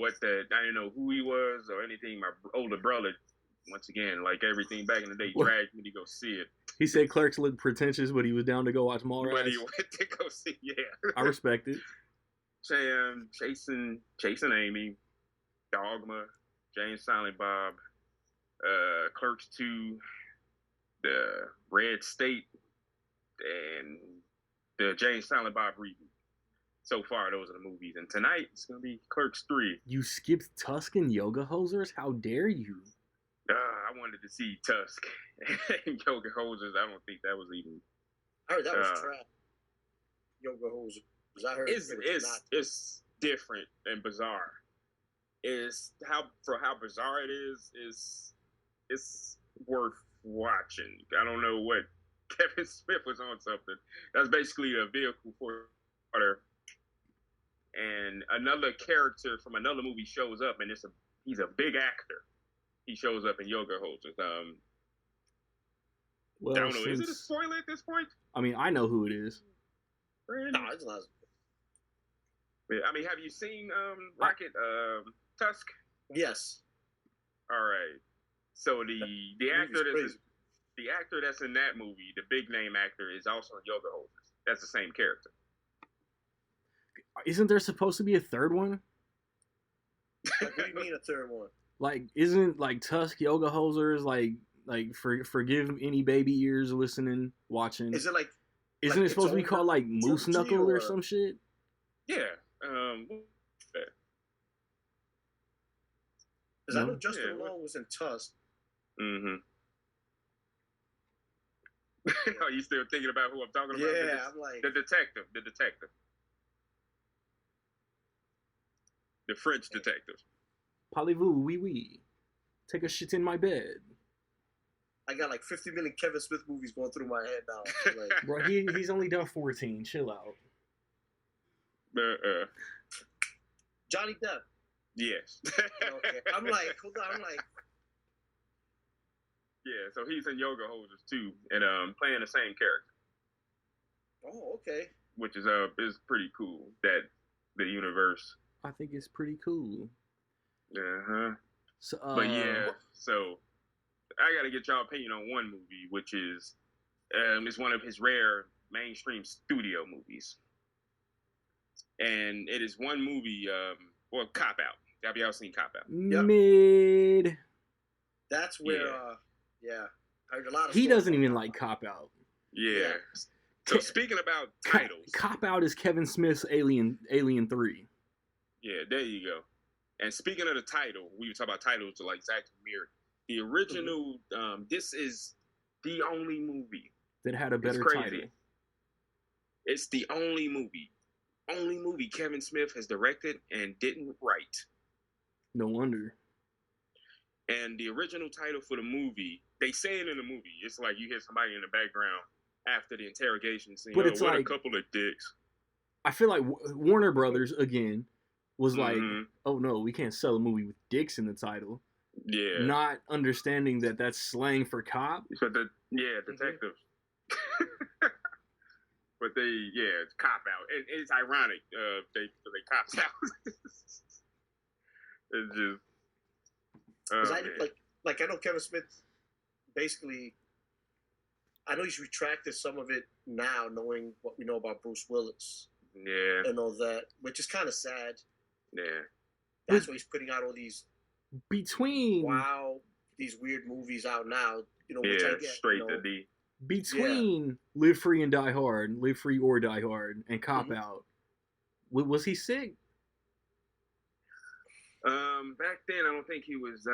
who he was or anything. My older brother, once again, like everything back in the day, dragged me to go see it. He said Clerks looked pretentious, but he was down to go watch Mallrats. But he went to go see, yeah. I respect it. Chasing Amy, Dogma, Jane Silent Bob, Clerks 2, the Red State, and the Jane Silent Bob reboot. So far, those are the movies. And tonight, it's going to be Clerks 3. You skipped Tusk and Yoga Hosers? How dare you? I wanted to see Tusk and Yoga Hosers. I don't think that was even... I heard that was trash. Yoga Hosers. I heard it's different and bizarre. How bizarre it is, it's worth watching. I don't know what Kevin Smith was on something. That's basically a vehicle for water. And another character from another movie shows up, and he's a big actor. He shows up in Yoga Hosers. Well, I don't know. Is it a spoiler at this point? I mean, I know who it is. No, it's not. I mean, have you seen Rocket Tusk? Yes. All right. So the actor that's in that movie, the big name actor, is also in Yoga Hosers. That's the same character. Isn't there supposed to be a third one? What do you mean a third one? Like, isn't like Tusk, Yoga Hosers, like forgive any baby ears listening, watching? Is it like? Isn't it supposed to be called like Moose Knuckle or some shit? Yeah. Because I know Justin Long was in Tusk. Mm-hmm. Are you still thinking about who I'm talking about? Yeah, I'm like the detective. The French detective. Parlez-vous, oui, oui. Take a shit in my bed. I got like 50 million Kevin Smith movies going through my head now. Like, bro, he's only done 14. Chill out. Johnny Depp. Yes. Okay. I'm like, hold on. I'm like, Yeah, so he's in Yoga Hosers too, and playing the same character. Oh, okay. Which is pretty cool that the universe. I think it's pretty cool. So, but yeah, so I gotta get y'all opinion on one movie, which is it's one of his rare mainstream studio movies, and it is one movie, Cop Out. Have y'all seen Cop Out? Yep. Mid. That's where, I heard a lot of. He doesn't even like Cop Out. Yeah. So speaking about titles, Cop Out is Kevin Smith's Alien 3. Yeah, there you go. And speaking of the title, we were talking about titles like Zack Mirror. The original, this is the only movie that had a better title. It's the only movie Kevin Smith has directed and didn't write. No wonder. And the original title for the movie, they say it in the movie. It's like you hear somebody in the background after the interrogation scene. But it's what like a couple of dicks. I feel like Warner Brothers again was like, oh no, we can't sell a movie with dicks in the title. Yeah. Not understanding that that's slang for cop. But detectives. But it's Cop Out. It's ironic. They copped out. It's just. I know Kevin Smith basically. I know he's retracted some of it now, knowing what we know about Bruce Willis. Yeah. And all that, which is kind of sad. Yeah. That's why he's putting out all these these weird movies out now. Which I get. Straight to D. Between Live Free and Die Hard, Live Free or Die Hard, and Cop Out, was he sick? Back then, I don't think he was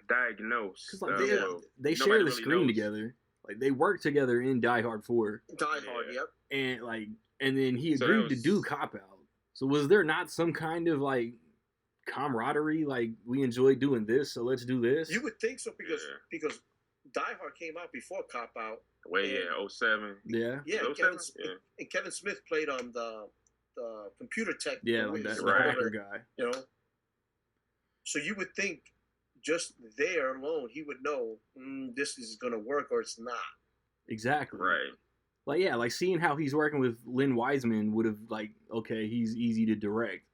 diagnosed. Because they share the screen together. Like they worked together in Die Hard 4. Die Hard, yep. And then he agreed to do Cop Out. So was there not some kind of like camaraderie? Like we enjoy doing this, so let's do this. You would think so because Die Hard came out before Cop Out. 07. Yeah. And Kevin Smith played on the computer tech. Yeah, like that hacker guy. So you would think just there alone he would know this is going to work or it's not. Exactly. Right. Like seeing how he's working with Lynn Wiseman would have okay, he's easy to direct.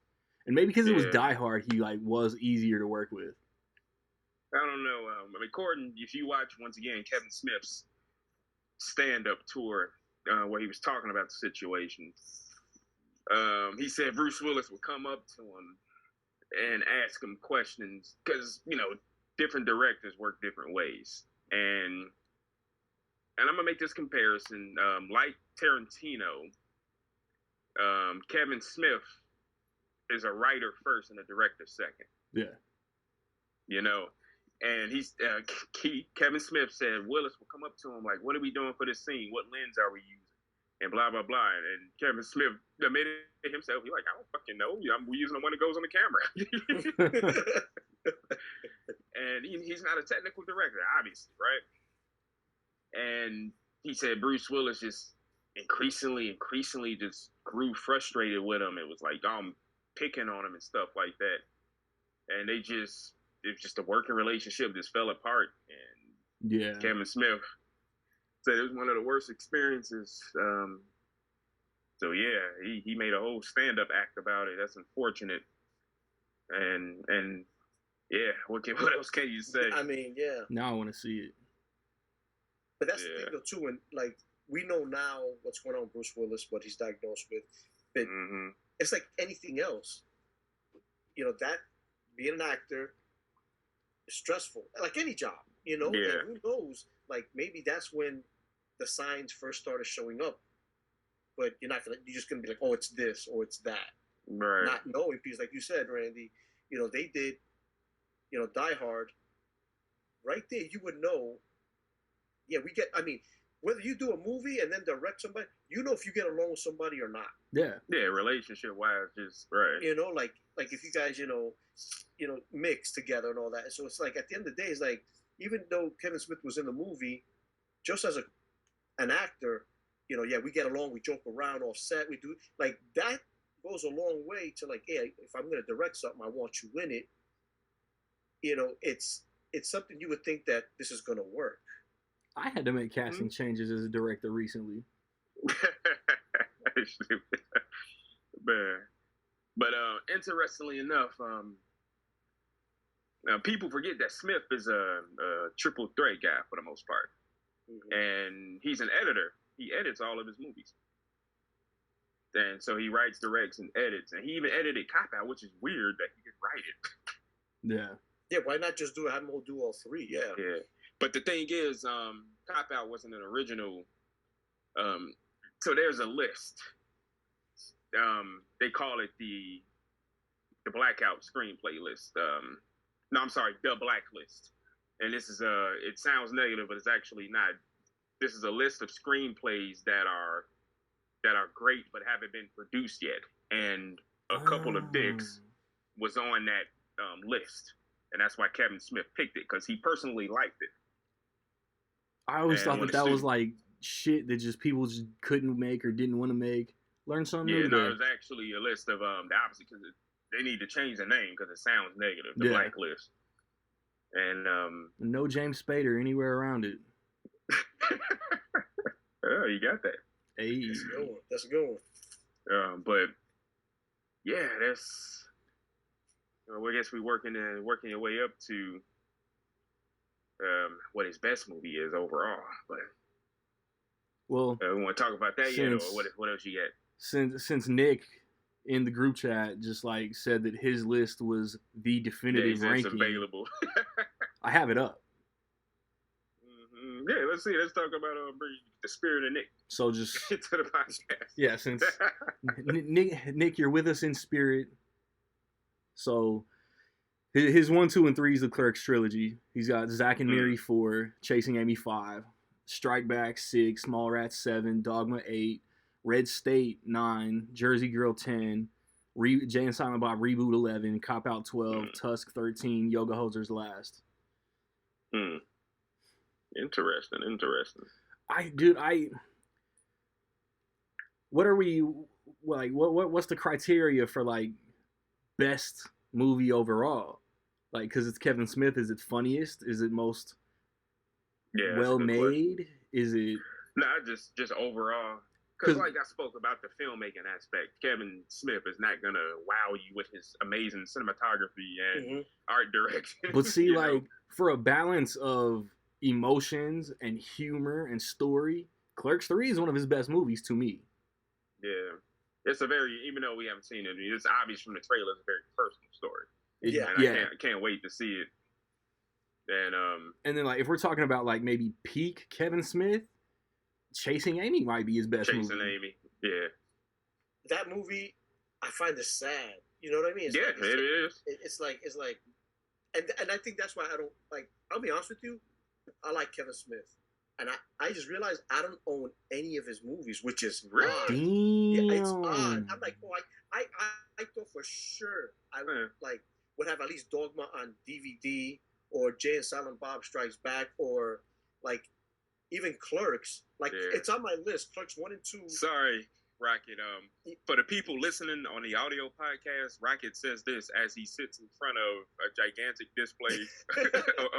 And maybe because it was Die Hard, he was easier to work with. I don't know. Gordon, if you watch once again Kevin Smith's stand-up tour where he was talking about the situation, he said Bruce Willis would come up to him and ask him questions because different directors work different ways, and I'm gonna make this comparison. Like Tarantino, Kevin Smith is a writer first and a director second. Yeah. And Kevin Smith said Willis will come up to him like, "What are we doing for this scene? What lens are we using?" And blah blah blah. And Kevin Smith admitted himself, he's like, "I don't fucking know. We're using the one that goes on the camera." And he's not a technical director, obviously, right? And he said Bruce Willis just increasingly just grew frustrated with him. It was like, I'm picking on him and stuff like that. And it was just a working relationship just fell apart. And Kevin Smith said it was one of the worst experiences. So he made a whole stand-up act about it. That's unfortunate. And what else can you say? I mean, now I want to see it. But that's the thing though too, when we know now what's going on with Bruce Willis, what he's diagnosed with. But it's like anything else. That being an actor is stressful. Like any job, And who knows? Like maybe that's when the signs first started showing up. But you're just gonna be like, oh, it's this or it's that. Right. Not knowing, because like you said, Randy, they did, Die Hard. Right there, you would know. Yeah, whether you do a movie and then direct somebody, if you get along with somebody or not. Yeah. Yeah, relationship wise, just right. Like if you guys, mix together and all that. So it's like at the end of the day, it's like even though Kevin Smith was in the movie, just as an actor, we get along, we joke around off set, we do like that goes a long way to like, hey, if I'm gonna direct something, I want you in it. It's it's something you would think that this is gonna work. I had to make casting changes as a director recently. but interestingly enough, people forget that Smith is a triple threat guy for the most part, and he's an editor. He edits all of his movies, and so he writes, directs, and edits. And he even edited Cop Out, which is weird that he could write it. Yeah. Yeah, why not just have him do all three? Yeah. Yeah. But the thing is, Cop Out wasn't an original. So there's a list. They call it the Blackout Screenplay list. No, I'm sorry, the Blacklist. And this is it sounds negative, but it's actually not. This is a list of screenplays that are great but haven't been produced yet. And a couple of dicks was on that list. And that's why Kevin Smith picked it, because he personally liked it. I always thought that was like shit that just people just couldn't make or didn't want to make. Learn something new. Yeah, no, it was actually a list of the opposite, because they need to change the name because it sounds negative. The Blacklist. And no James Spader anywhere around it. Oh, you got that. Hey, that's a good one. But yeah, that's. I guess we're working your way up to what his best movie is overall. But well, we want to talk about that yet, or what else you got? Since Nick in the group chat just like said that his list was the definitive ranking, available. I have it up. Mm-hmm. Yeah, let's see. Let's talk about the spirit of Nick. So just to the podcast. Yeah, since Nick, you're with us in spirit. So his 1, 2, and 3 is the Clerks trilogy. He's got Zack and Mary 4, Chasing Amy 5, Strike Back 6, Mallrats 7, Dogma 8, Red State 9, Jersey Girl 10, Jay and Silent Bob Reboot 11, Cop Out 12, Tusk 13, Yoga Hosers last. Interesting. What are we like? What's the criteria for like best movie overall? Like, because it's Kevin Smith, is it funniest? Is it most well made? Is it? Nah, just overall. Because like I spoke about the filmmaking aspect, Kevin Smith is not gonna wow you with his amazing cinematography and art direction. But see, like for a balance of emotions and humor and story, Clerks 3 is one of his best movies to me. Yeah. It's a very, even though we haven't seen it, it's obvious from the trailer, it's a very personal story. And I can't wait to see it. And then like if we're talking about like maybe peak Kevin Smith, Chasing Amy might be his best movie. Chasing Amy, yeah. That movie, I find it sad. You know what I mean? It is. It's like, and I think that's why I don't like. I'll be honest with you, I like Kevin Smith. And I just realized I don't own any of his movies, which is really odd. Damn. Yeah, it's odd. I'm like, I thought for sure I would have at least Dogma on DVD, or Jay and Silent Bob Strikes Back, or like even Clerks. Like it's on my list. Clerks 1 and 2. Sorry, Rocket. For the people listening on the audio podcast, Rocket says this as he sits in front of a gigantic display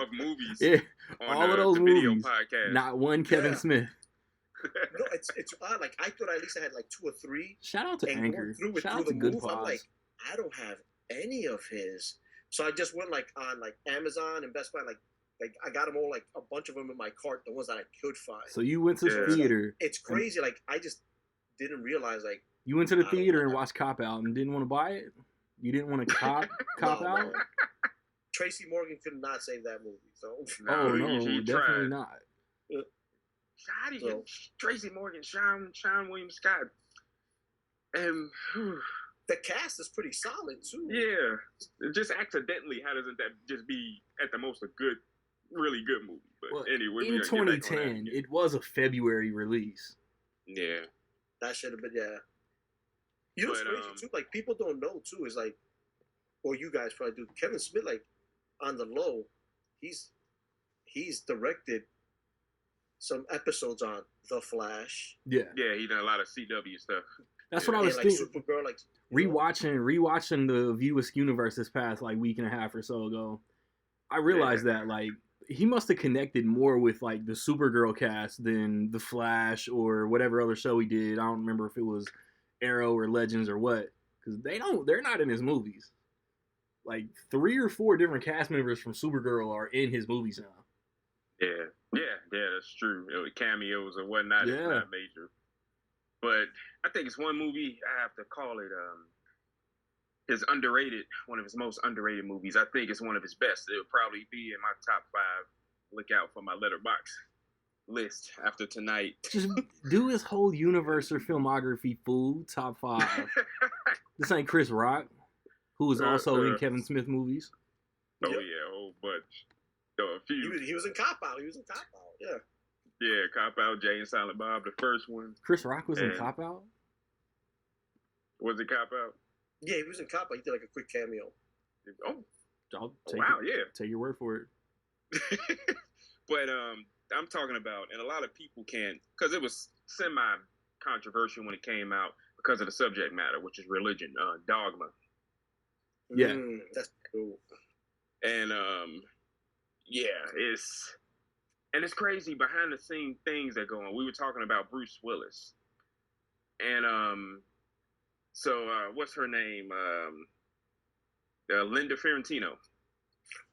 of movies. Yeah, on all of those the movies. video podcast. Not one Kevin Smith. No, it's odd. Like I thought at least I had like 2 or 3. Shout out to Anchor. Shout out to Good Pause. I'm like, I don't have any of his. So I just went like on like Amazon and Best Buy. Like I got them all, like a bunch of them in my cart, the ones that I could find. So you went to the theater. It's crazy. Like I just didn't realize like. You went to the theater and watched Cop Out and didn't want to buy it? You didn't want to cop Out? No. Tracy Morgan could not save that movie. So no, definitely tried. not. Tracy Morgan, Sean William Scott, and the cast is pretty solid too. Yeah, just accidentally, how doesn't that just be at the most a good, really good movie? But anyway, in 2010, it was a February release. Yeah, that should have been You know what's crazy too? Like people don't know too. Is like, or you guys probably do. Kevin Smith, like on the low, he's directed some episodes on The Flash. Yeah, he done a lot of CW stuff. That's what I was thinking. Supergirl, like rewatching the View Askew universe this past like week and a half or so ago. I realized that like he must have connected more with like the Supergirl cast than the Flash or whatever other show he did. I don't remember if it was Arrow or Legends or what, because they're not in his movies. Like 3 or 4 different cast members from Supergirl are in his movies now. Yeah, that's true. Cameos or whatnot, it's not major. But I think it's one movie I have to call it one of his most underrated movies. I think it's one of his best. It'll probably be in my top 5. Look out for my letterbox list after tonight. Just do his whole universe or filmography, fool. Top 5. This ain't Chris Rock, who was also in Kevin Smith movies. Oh yeah, a whole bunch. A few. He was in Cop Out. Yeah. Yeah, Cop Out, Jay and Silent Bob, the first one. Chris Rock was in Cop Out? Was it Cop Out? Yeah, he was in Cop Out. He did like a quick cameo. Oh. Yeah. Take your word for it. But I'm talking about, and a lot of people can't, because it was semi-controversial when it came out because of the subject matter, which is religion, dogma. Yeah. That's cool. And, it's crazy behind the scene things that go on. We were talking about Bruce Willis. And, what's her name? Linda Fiorentino.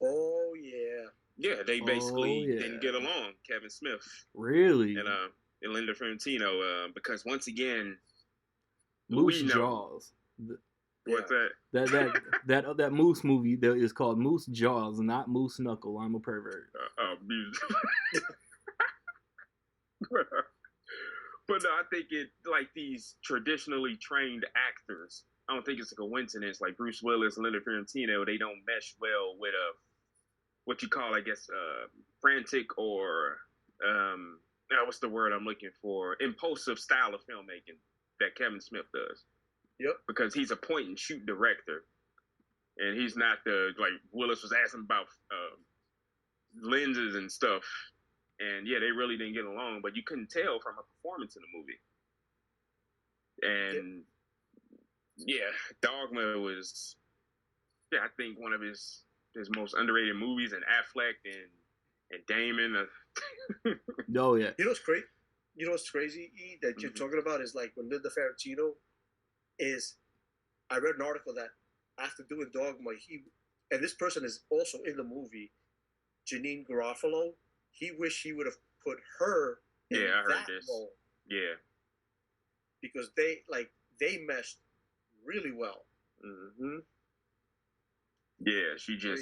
Oh, yeah. Yeah, they basically didn't get along, Kevin Smith. Really? And Linda Fiorentino, because once again, Moose Jaws. What's that? That Moose movie that is called Moose Jaws, not Moose Knuckle. I'm a pervert. But I think it, like these traditionally trained actors, I don't think it's a coincidence. Like Bruce Willis and Linda Fiorentino, they don't mesh well with what you call, I guess, frantic or what's the word I'm looking for? Impulsive style of filmmaking that Kevin Smith does. Yep. Because he's a point and shoot director, and he's not like Willis was asking about lenses and stuff, and they really didn't get along. But you couldn't tell from her performance in the movie. And Dogma was, I think one of his most underrated movies, and Affleck and Damon. Oh yeah. You know what's crazy? That you're talking about is like when Linda Fiorentino is. I read an article that after doing Dogma, and this person is also in the movie, Janine Garofalo. He wished he would have put her in that role. Yeah. Because they meshed really well. Mm-hmm. Yeah,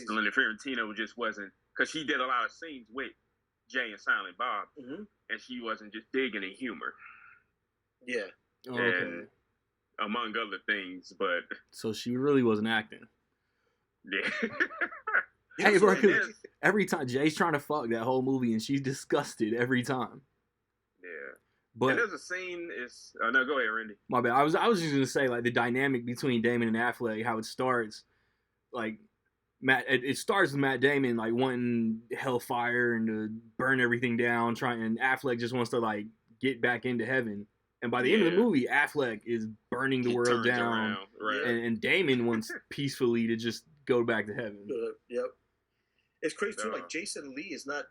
Linda Fiorentino just wasn't, because she did a lot of scenes with Jay and Silent Bob, and she wasn't just digging the humor. Yeah. Oh, okay. And among other things, but so she really wasn't acting. Yeah. Hey, bro, every time Jay's trying to fuck that whole movie, and she's disgusted every time. Yeah. But and there's a scene. No, go ahead, Randy. My bad. I was just gonna say, like, the dynamic between Damon and Affleck, how it starts, like. It starts with Matt Damon like wanting hellfire and to burn everything down, and Affleck just wants to like get back into heaven. And by the end of the movie, Affleck is burning the world down, right. and Damon wants peacefully to just go back to heaven. Yep. It's crazy too. Like Jason Lee is not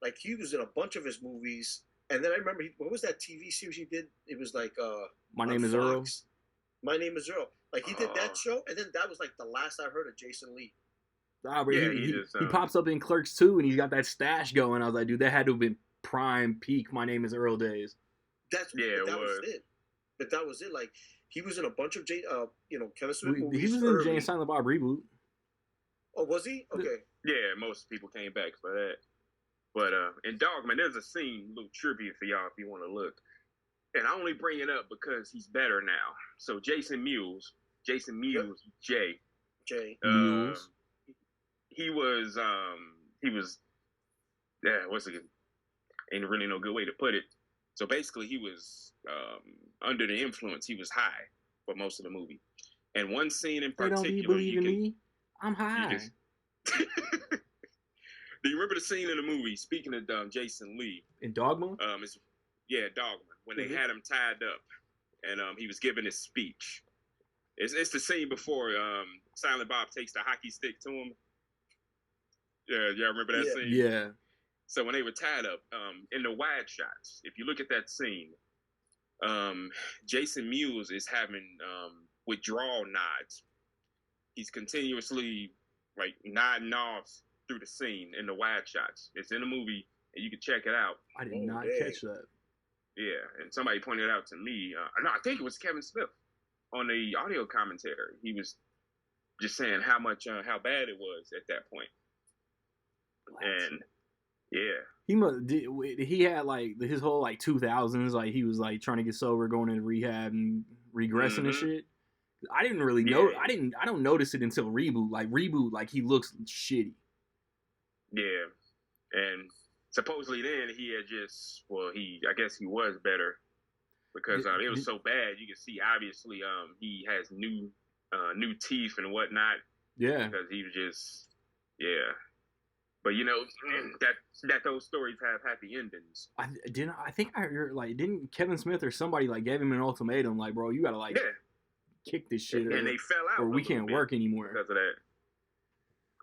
like he was in a bunch of his movies, and then I remember what was that TV series he did? It was like My Name is Earl. My Name is Earl. Like he did that show, and then that was like the last I heard of Jason Lee. He pops up in Clerks 2, and he's got that stash going. I was like, dude, that had to have been prime peak My Name is Earl days. That was it. But that was it. Like he was in a bunch of Kevin Smith movies. He was in Jay and Silent Bob reboot. Oh, was he? Okay. Yeah, most people came back for that. But in Dogman, there's a scene, a little trivia for y'all if you want to look. And I only bring it up because he's better now. So Jason Mewes, Jay. Mewes. He was what's it? Ain't really no good way to put it. So basically he was under the influence. He was high for most of the movie. And one scene in particular, they don't believe in me. I'm high. Do you remember the scene in the movie? Speaking of Jason Lee in Dogma, Dogma, when they had him tied up and he was giving his speech. It's the scene before Silent Bob takes the hockey stick to him. Yeah, y'all remember that scene? Yeah. So when they were tied up, in the wide shots, if you look at that scene, Jason Mewes is having withdrawal nods. He's continuously like nodding off through the scene in the wide shots. It's in the movie, and you can check it out. I did not catch that. Yeah, and somebody pointed it out to me. No, I think it was Kevin Smith on the audio commentary. He was just saying how bad it was at that point. What? And yeah, he had like his whole like 2000s, like he was like trying to get sober, going into rehab and regressing and shit. I didn't really know. I don't notice it until reboot. Like he looks shitty. Yeah, and supposedly then he had I guess he was better because it was so bad. You can see obviously he has new teeth and whatnot. Yeah, because he was just But you know that those stories have happy endings. I think I heard didn't Kevin Smith or somebody like gave him an ultimatum like, bro, you gotta kick this shit, and they fell out, or we can't work anymore because of that.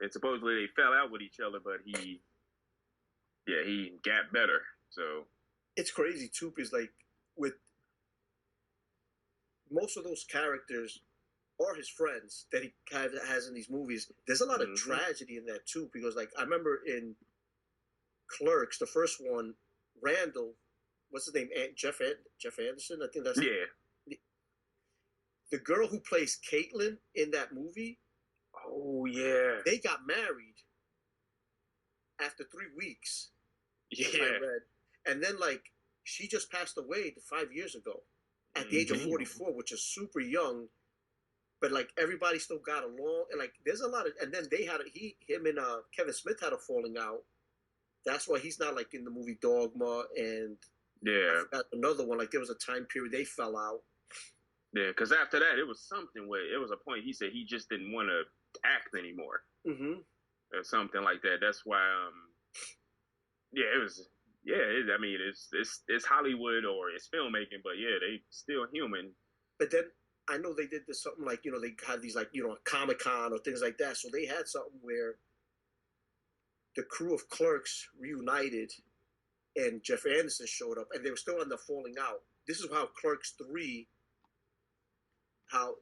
And supposedly they fell out with each other, but he got better. So it's crazy too, because like with most of those characters or his friends that he has in these movies, there's a lot of tragedy in that too. Because like I remember in Clerks, the first one, Randall, what's his name, Jeff Anderson, I think that's the girl who plays Caitlin in that movie. Oh yeah, they got married after 3 weeks. Yeah, I read, and then like she just passed away 5 years ago at the age of 44, which is super young. But like everybody still got along, and like there's a lot of, and then they had him and Kevin Smith had a falling out. That's why he's not like in the movie Dogma, and I forgot another one. Like there was a time period they fell out. Yeah, because after that it was something where it was a point he said he just didn't want to act anymore, or something like that. That's why, it was. Yeah, I mean it's Hollywood or it's filmmaking, but yeah, they still human. But then I know they did this something like, they had these like, Comic-Con or things like that. So they had something where the crew of Clerks reunited and Jeff Anderson showed up and they were still on the falling out. This is how Clerks 3, how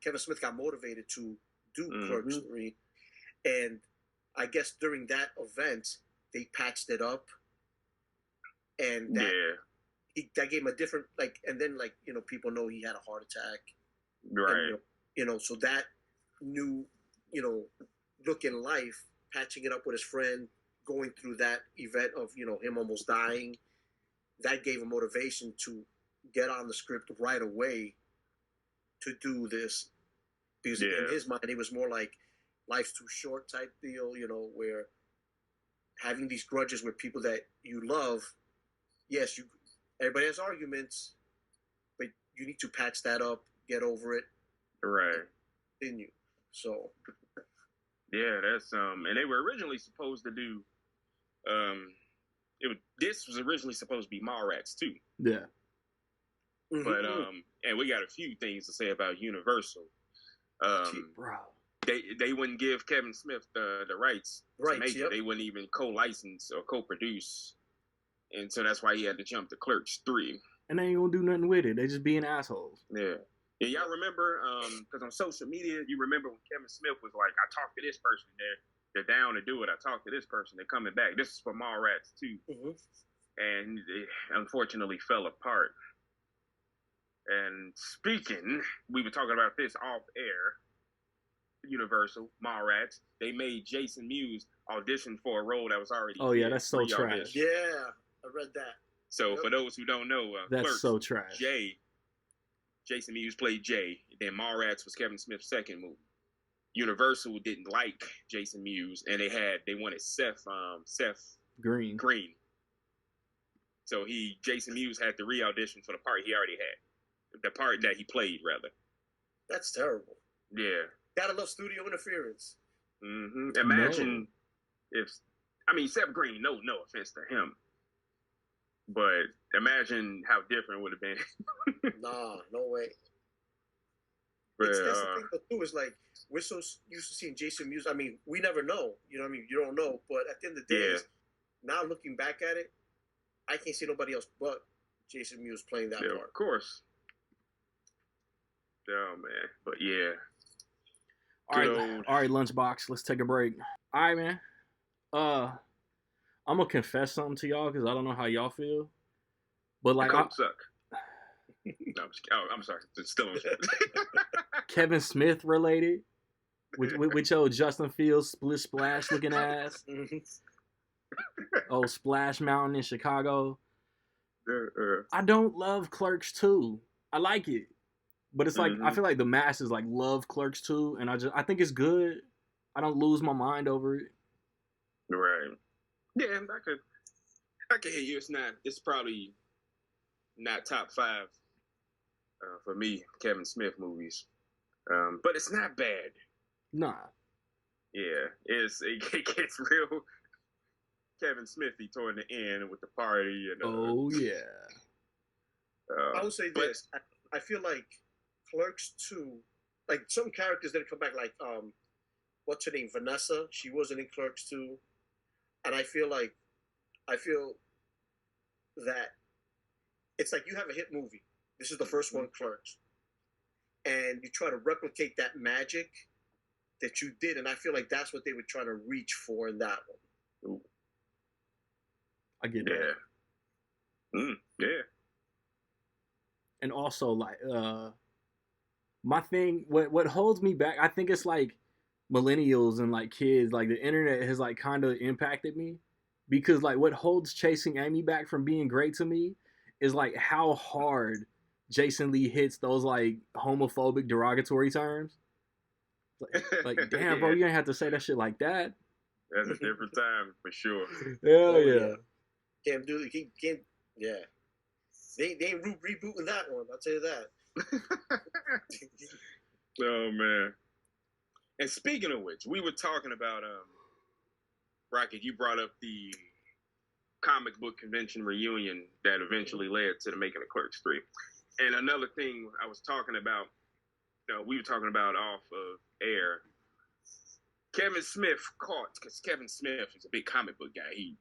Kevin Smith got motivated to do Clerks 3. And I guess during that event, they patched it up. And that gave him a different, and then, people know he had a heart attack. Right. And, so that new, look in life, patching it up with his friend, going through that event of, him almost dying, that gave him motivation to get on the script right away to do this. Because in his mind, it was more like life's too short type deal, where having these grudges with people that you love, yes, everybody has arguments, but you need to patch that up, get over it, right? Continue. So, yeah, that's and they were originally supposed to do, this was originally supposed to be Mallrats too. Yeah. But and we got a few things to say about Universal. Bro. They wouldn't give Kevin Smith the rights to make it. They wouldn't even co-license or co-produce. And so that's why he had to jump to Clerks 3. And they ain't gonna do nothing with it. They just being assholes. Yeah. And y'all remember, because on social media, you remember when Kevin Smith was like, I talked to this person, they're down to do it. I talked to this person, they're coming back. This is for Mallrats too. And it unfortunately fell apart. And speaking, we were talking about this off air, Universal, Mallrats, they made Jason Mewes audition for a role that was already that's so trash. Yeah, I read that. So for those who don't know, that's Clerks, so trash. Jason Mewes played Jay. Then Mallrats was Kevin Smith's second movie. Universal didn't like Jason Mewes, and they wanted Seth Green. So Jason Mewes had to re-audition for the part he already had, the part that he played rather. That's terrible. Yeah. Gotta love studio interference. Imagine if, Seth Green, no offense to him, but imagine how different it would have been. Nah, no way. That's the thing though too, is like we're so used to seeing Jason Mewes. I mean, we never know. You know what I mean? You don't know. But at the end of the day, now looking back at it, I can't see nobody else but Jason Mewes playing that part. Of course. Oh man, but yeah. All right, Lunchbox. Let's take a break. All right, man. I'm gonna confess something to y'all because I don't know how y'all feel, but like, suck. No, I'm sorry. It's still Kevin Smith related with your Justin Fields split splash looking ass. Oh, Splash Mountain in Chicago. I don't love Clerks 2. I like it, but it's like I feel like the masses like love Clerks 2, and I think it's good. I don't lose my mind over it. Right. Yeah, I can hear you. It's probably not top 5 for me, Kevin Smith movies. But it's not bad. Nah. Yeah, it gets real Kevin Smithy toward the end with the party and oh yeah. I would say this. I feel like Clerks 2, like some characters that come back, like what's her name, Vanessa? She wasn't in Clerks 2, and I feel that it's like you have a hit movie. This is the first one, Clerks, and you try to replicate that magic that you did, and I feel like that's what they were trying to reach for in that one. Ooh. I get that. Yeah. And also, like, my thing, what holds me back, I think it's like millennials and like kids, like the internet has like kind of impacted me, because like what holds Chasing Amy back from being great to me is like how hard Jason Lee hits those like homophobic derogatory terms. Like damn, bro, you ain't have to say that shit like that. That's a different time for sure. Hell yeah. Can't do it. He can't. Yeah. They ain't rebooting that one. I'll tell you that. Oh man. And speaking of which, we were talking about Rocket. You brought up the comic book convention reunion that eventually led to the making of Clerks 3. And another thing I was talking about, we were talking about off of air. Kevin Smith caught, because Kevin Smith is a big comic book guy. He,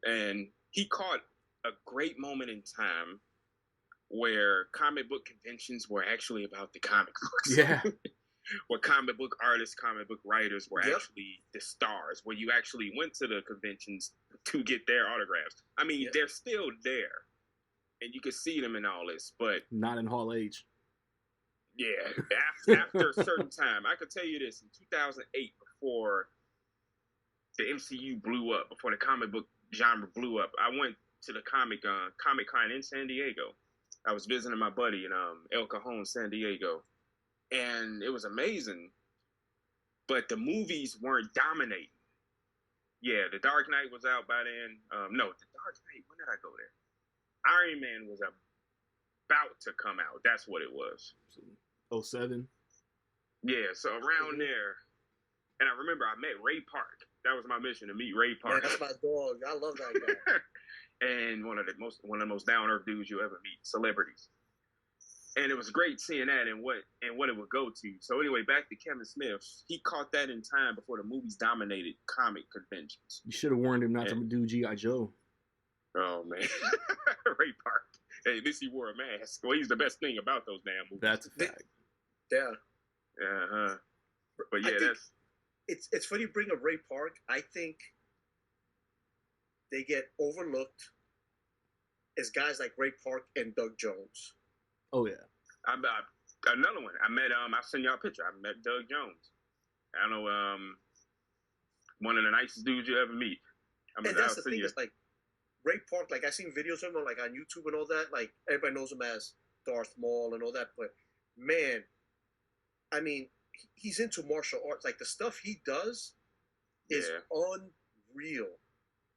and he caught a great moment in time where comic book conventions were actually about the comic books. Yeah. Where comic book artists, comic book writers were actually the stars, where you actually went to the conventions to get their autographs. I mean, they're still there, and you can see them in all this, but... Not in Hall H. Yeah, after a certain time. I could tell you this, in 2008, before the MCU blew up, before the comic book genre blew up, I went to the Comic-Con in San Diego. I was visiting my buddy in El Cajon, San Diego. And it was amazing, but the movies weren't dominating. Yeah, The Dark Knight was out by then. No, The Dark Knight, when did I go there? Iron Man was about to come out. That's what it was. 07? Yeah, so around there. And I remember I met Ray Park. That was my mission, to meet Ray Park. Yeah, that's my dog. I love that guy. And one of the most down-to-earth dudes you'll ever meet, celebrities. And it was great seeing that and what it would go to. So anyway, back to Kevin Smith. He caught that in time before the movies dominated comic conventions. You should have warned him not to do G.I. Joe. Oh, man. Ray Park. Hey, at least he wore a mask. Well, he's the best thing about those damn movies. That's a fact. Yeah. Uh-huh. But yeah, It's funny you bring up Ray Park. I think they get overlooked as guys like Ray Park and Doug Jones. Oh yeah. Another one. I met I'll send y'all a picture. I met Doug Jones. I know one of the nicest dudes you ever meet. And that's the thing, is like Ray Park, like I seen videos of him like on YouTube and all that, like everybody knows him as Darth Maul and all that, but man, I mean, he's into martial arts. Like the stuff he does is unreal.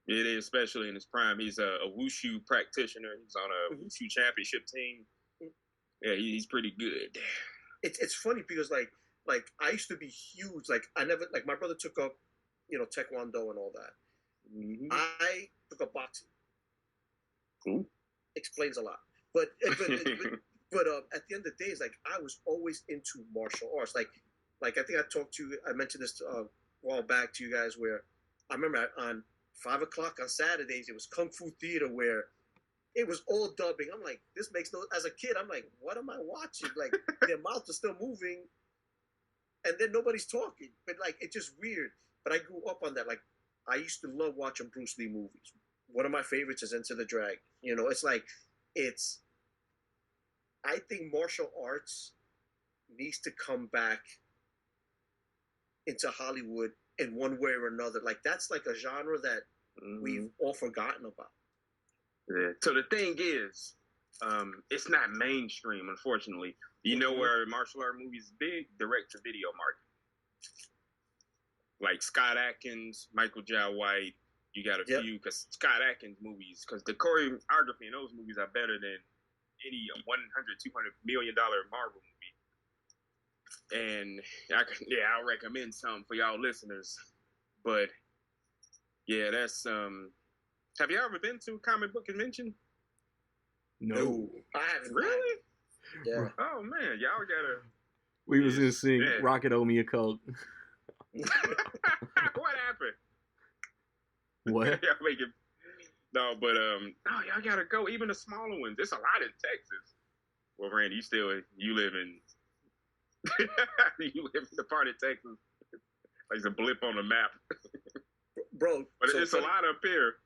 It is, especially in his prime. He's a wushu practitioner. He's on a wushu championship team. Yeah, he's pretty good. It's funny because like I used to be huge. Like I never, like my brother took up, Taekwondo and all that. Mm-hmm. I took up boxing. Cool. Explains a lot. But But at the end of the day, it's like I was always into martial arts. Like I think I mentioned this a while back to you guys, where I remember on 5 o'clock on Saturdays it was Kung Fu Theater, where it was all dubbing. I'm like, this makes no. As a kid, I'm like, what am I watching? Like their mouth is still moving, and then nobody's talking. But like it's just weird. But I grew up on that. Like I used to love watching Bruce Lee movies. One of my favorites is Enter the Dragon. You know, it's like it's. I think martial arts needs to come back into Hollywood in one way or another. Like that's like a genre that we've all forgotten about. Yeah. So the thing is, it's not mainstream, unfortunately. You know where martial art movies big? Direct to video market. Like Scott Adkins, Michael Jai White. You got a few, because Scott Adkins movies, because the choreography in those movies are better than any $100, $200 million Marvel movie. And I'll recommend some for y'all listeners. But yeah, that's have you ever been to a comic book convention? No. I haven't. Really? Yeah. Oh man, y'all gotta. We was in sync. Yeah. Rocket owe me a Coke. What happened? What? Y'all make it. No, but no, y'all gotta go. Even the smaller ones. There's a lot in Texas. Well, Randy, you live in the part of Texas. Like it's a blip on the map. Bro. But so it's a lot up here.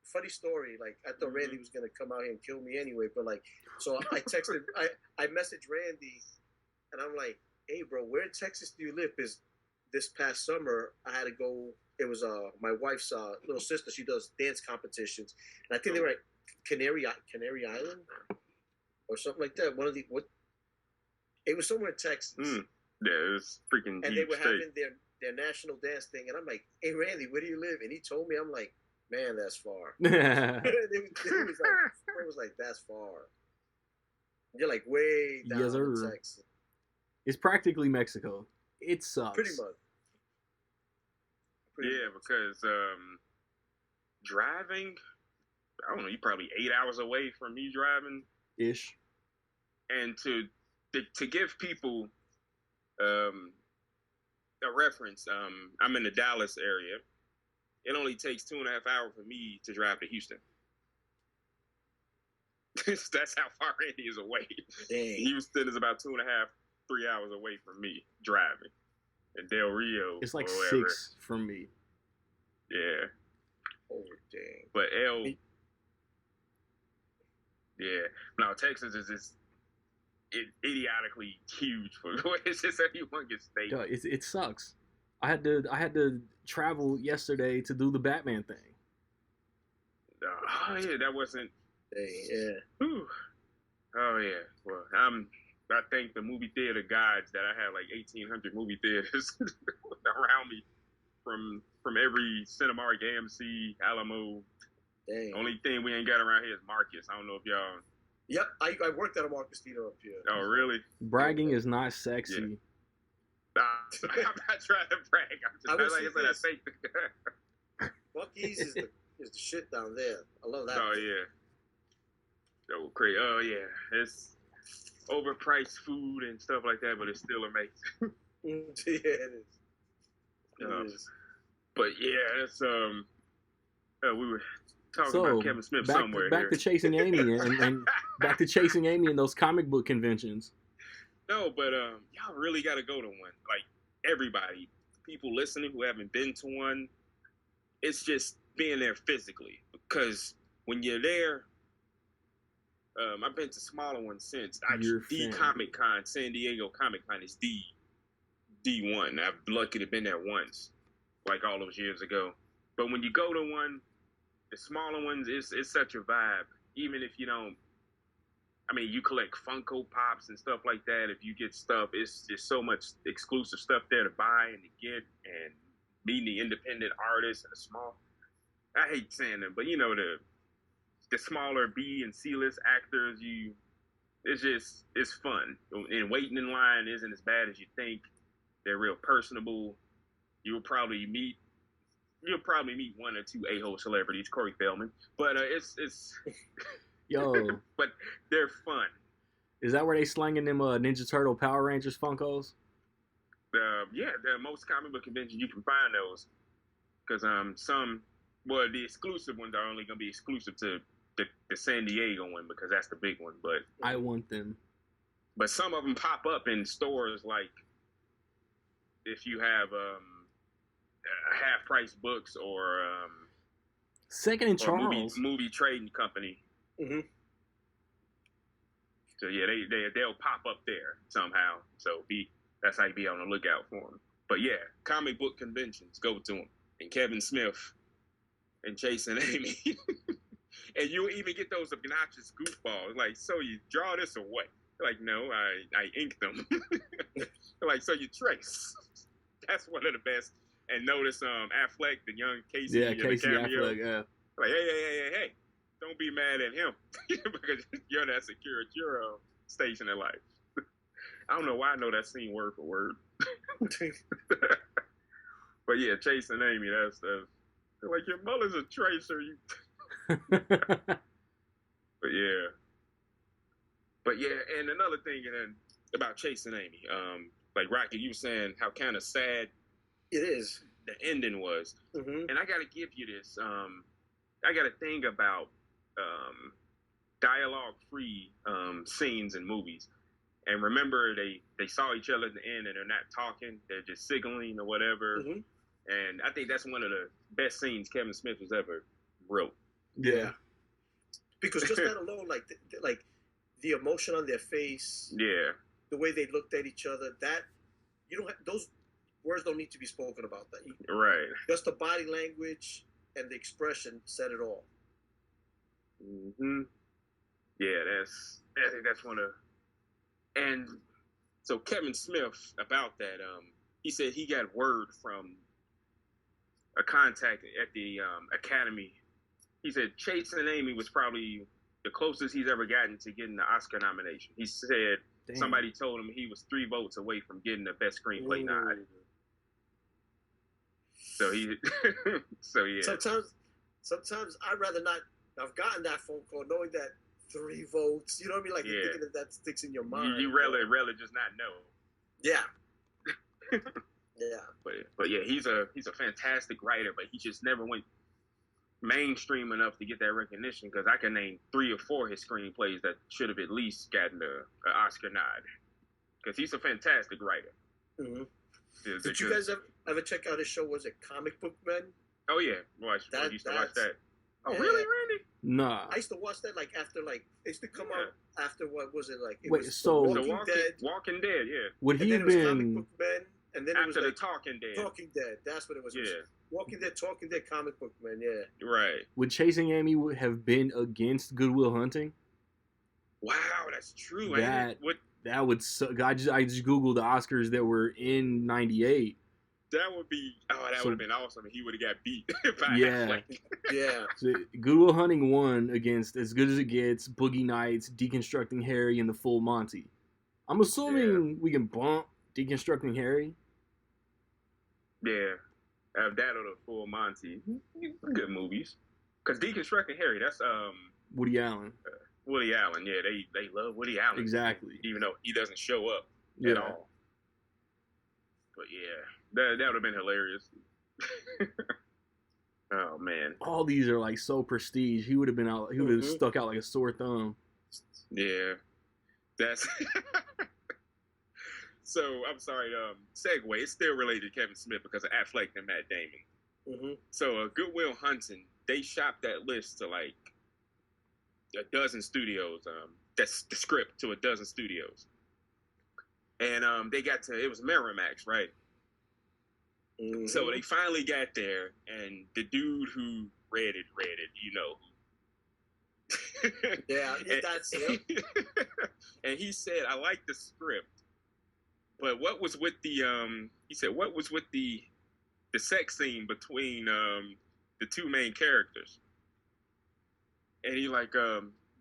Funny story. Like I thought Randy was gonna come out here and kill me anyway, but like, so I texted, I messaged Randy, and I'm like, hey, bro, where in Texas do you live? Because this past summer I had to go. It was my wife's little sister. She does dance competitions, and I think they were at Canary Island or something like that. It was somewhere in Texas. Yeah, it's freaking. And they were having their national dance thing, and I'm like, hey, Randy, where do you live? And he told me, I'm like, man, that's far. it was like, that's far. You're like way down in Texas. It's practically Mexico. It sucks. Pretty much. Because driving, I don't know, you're probably 8 hours away from me driving. Ish. And to give people a reference, I'm in the Dallas area. It only takes 2.5 hours for me to drive to Houston. That's how far Randy is away. Dang. Houston is about 2.5, 3 hours away from me driving. And Del Rio. It's like 6 from me. Yeah. Oh, dang. But no, Texas is just idiotically huge for it's just a humongous state. Yeah, it sucks. I had to travel yesterday to do the Batman thing. Oh yeah, that wasn't. Yeah. Whew. Oh yeah. Well, I thank the movie theater guides that I had like 1,800 movie theaters around me, from every Cinemark, AMC, Alamo. Dang. Only thing we ain't got around here is Marcus. I don't know if y'all. Yep, I worked at a Marcus Theater up here. Oh really? Bragging is not sexy. Yeah. I'm not trying to brag. I'm just like I say. Buc-ee's is the shit down there. I love that. Oh yeah. Oh crazy. Oh yeah. It's overpriced food and stuff like that, but it's still amazing. Yeah, it is. It is. But yeah, it's we were talking about KevinSmith somewhere. Back to chasing Amy and back to chasing Amy in those comic book conventions. No, but y'all really got to go to one. Like everybody, people listening who haven't been to one, it's just being there physically. Because when you're there, I've been to smaller ones since. The Comic Con, San Diego Comic Con is the one. I've lucky to been there once, like all those years ago. But when you go to one, the smaller ones, it's such a vibe. Even if you don't, I mean, you collect Funko Pops and stuff like that. If you get stuff, it's just so much exclusive stuff there to buy and to get, and meeting the independent artists and the small. I hate saying them, but you know the smaller B and C list actors. It's fun. And waiting in line isn't as bad as you think. They're real personable. You'll probably meet one or two a-hole celebrities, Corey Feldman, but it's Yo. but they're fun. Is that where they slanging them Ninja Turtle Power Rangers Funkos? Yeah, the most comic book convention you can find those, because the exclusive ones are only gonna be exclusive to the San Diego one, because that's the big one. But I want them. But some of them pop up in stores, like if you have half price books or Second and Charles movie trading company. Mm-hmm. So yeah, they'll pop up there somehow. So that's how you be on the lookout for them. But yeah, comic book conventions, go to them. And Kevin Smith and Chase and Amy. And you'll even get those obnoxious goofballs. Like, so you draw this or what? Like, no, I inked them. Like, so you trace. That's one of the best. And notice Affleck, the young Casey, yeah, Casey the cameo. Affleck, yeah. Like, hey, don't be mad at him because you're not secure at your station in life. I don't know why I know that scene word for word. But yeah, Chase and Amy, that's like, your mother's a tracer. But yeah, and another thing about Chase and Amy, like Rocky, you were saying how kind of sad it is. The ending was, mm-hmm. And I got to give you this. I got a thing about dialogue-free scenes in movies. And remember, they saw each other at the end, and they're not talking; they're just signaling or whatever. Mm-hmm. And I think that's one of the best scenes Kevin Smith has ever wrote. Yeah, because just that alone, like the emotion on their face, the way they looked at each other, that you don't have, those words don't need to be spoken about. That right? Just the body language and the expression said it all. Mm-hmm. Yeah, I think that's one of. And so Kevin Smith, about that, he said he got word from a contact at the Academy. He said Chase and Amy was probably the closest he's ever gotten to getting the Oscar nomination. He said somebody told him he was 3 votes away from getting the best screenplay nod. So yeah. Sometimes I'd rather not have gotten that phone call knowing that 3 votes. You know what I mean? Like, you're thinking that sticks in your mind. You really just not know. Yeah. Yeah. But yeah, he's a fantastic writer, but he just never went mainstream enough to get that recognition, because I can name 3 or 4 of his screenplays that should have at least gotten an Oscar nod, because he's a fantastic writer. Mm-hmm. Did you guys ever check out his show? Was it Comic Book Men? Oh yeah, I used to watch that. Oh yeah. Really, Randy? Nah. I used to watch that after it used to come out after, what was it like? It Wait, was so Walking Dead, yeah. Would he have been Comic Book Men, and then after it was the Talking Dead? Talking Dead. That's what it was. Yeah. Walking Dead, Talking Dead, Comic Book Men. Yeah. Right. Would Chasing Amy have been against Good Will Hunting? Wow, that's true. That would suck. I just googled the Oscars that were in '98. That would have been awesome. He would have got beat by yeah. Yeah. So Good Will Hunting won against As Good as It Gets, Boogie Nights, Deconstructing Harry, and The Full Monty. I'm assuming we can bump Deconstructing Harry. Yeah. That or The Full Monty. Good movies. Because Deconstructing Harry, that's Woody Allen. Woody Allen, yeah. They love Woody Allen. Exactly. Even though he doesn't show up at all. But yeah. That would have been hilarious. Oh man! All these are so prestige. He would have been out. He would have stuck out like a sore thumb. Yeah, that's. So I'm sorry. Segue. It's still related to Kevin Smith because of Affleck and Matt Damon. Mm-hmm. So Good Will Hunting, they shopped that list to a dozen studios. That's the script to a dozen studios, and they got to. It was Miramax, right? Mm-hmm. So they finally got there, and the dude who read it, yeah, that's it. And he said, "I like the script, but what was with the He said, "What was with the sex scene between the 2 main characters?" And he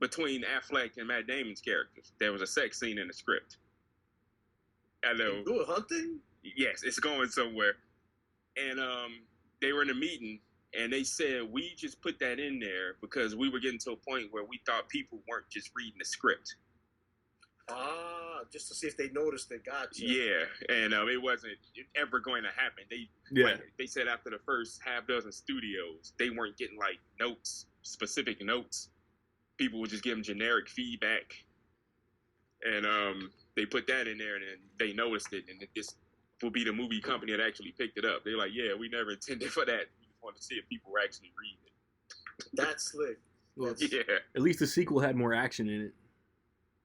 between Affleck and Matt Damon's characters, there was a sex scene in the script. I know. Good Hunting? Yes, it's going somewhere. And they were in a meeting, and they said, we just put that in there because we were getting to a point where we thought people weren't just reading the script. Just to see if they noticed it. Gotcha. Yeah, and it wasn't ever going to happen. They said after the first half dozen studios, they weren't getting like specific notes. People would just give them generic feedback, and they put that in there, and then they noticed it, and this will be the movie company that actually picked it up. They're like, yeah, we never intended for that. We just wanted to see if people were actually reading it. That's slick. Well, Yeah. At least the sequel had more action in it.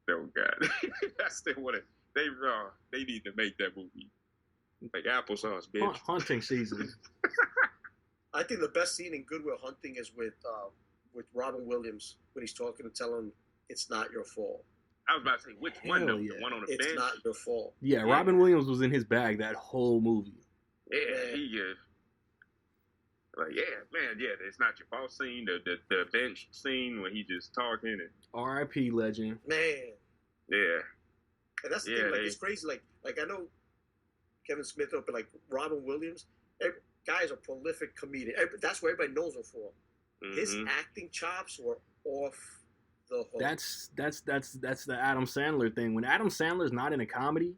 Oh God, I still want to. They need to make that movie like applesauce, bitch. Hunting season. I think the best scene in Good Will Hunting is with Robin Williams when he's talking to tell him it's not your fault. I was about to say which one though? Yeah. The one on the It's bench. not your fault. Yeah, Robin Williams was in his bag that whole movie. Yeah, it's not your fault scene. The bench scene when he just talking and R.I.P. legend. Man. Yeah. And that's the thing, like, it's crazy. Like I know Kevin Smith, but like Robin Williams, guys are prolific comedian. That's what everybody knows him for. Mm-hmm. His acting chops were off the hook. That's the Adam Sandler thing. When Adam Sandler's not in a comedy,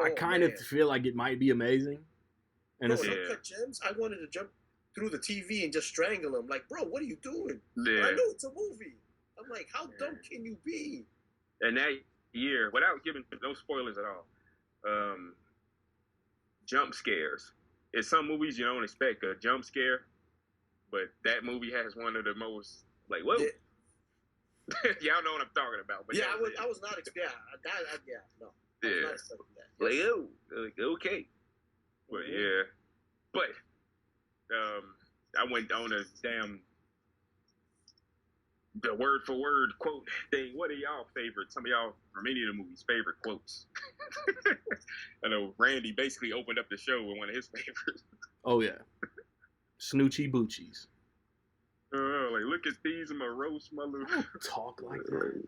I kind of feel like it might be amazing. And it's Uncut Gems. I wanted to jump through the TV and just strangle him. Like, bro, what are you doing? Yeah. I know it's a movie. I'm like, how dumb can you be? And that year, without giving no spoilers at all, jump scares. In some movies, you don't expect a jump scare, but that movie has one of the most, like, whoa. Yeah. Y'all know what I'm talking about. But yeah, I was not expecting no. I was not expecting that. Like, oh, okay. But yeah. But I went on a damn the word for word quote thing. What are y'all favorite? Some of y'all from any of the movies' favorite quotes. I know Randy basically opened up the show with one of his favorites. Oh yeah, Snoochie Boochies. Like, look at these morose mother. Talk like that.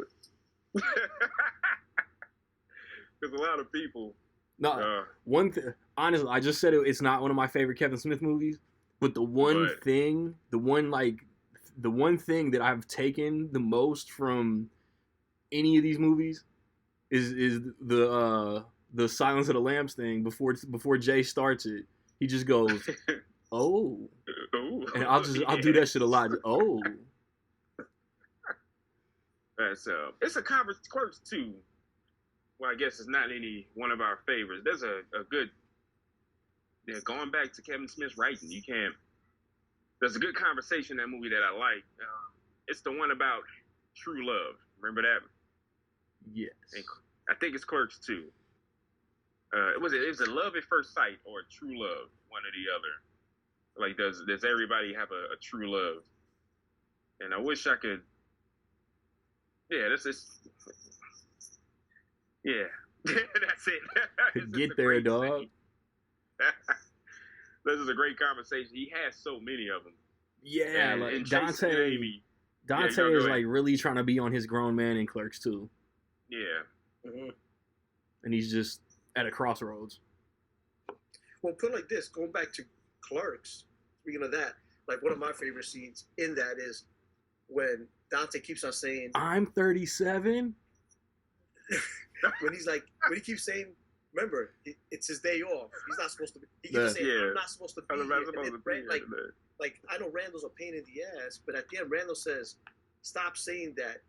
Because a lot of people. No, one thing. Honestly, I just said it's not one of my favorite Kevin Smith movies, but the one thing that I've taken the most from any of these movies is the Silence of the Lambs thing. Before Jay starts it, he just goes, "Oh," and I'll do that shit a lot. Oh, it's a conference quirks too. Well, I guess it's not any one of our favorites. There's a good. Yeah, going back to Kevin Smith's writing, there's a good conversation in that movie that I like. It's the one about true love. Remember that? Yes. I think it's Clerks 2. It was a love at first sight or true love, one or the other. Like, does everybody have a true love? And I wish I could. Yeah, that's it. Get there, dog. This is a great conversation. He has so many of them. Yeah, like Dante is like really trying to be on his grown man in Clerks 2. Yeah. Mm-hmm. And he's just at a crossroads. Well, put it like this, going back to Clerks, speaking of that, like one of my favorite scenes in that is when Dante keeps on saying, "I'm 37." when he keeps saying, remember, it's his day off. He's not supposed to be. He keeps saying, "I'm not supposed to be here." Like, I know Randall's a pain in the ass, but at the end, Randall says, "Stop saying that.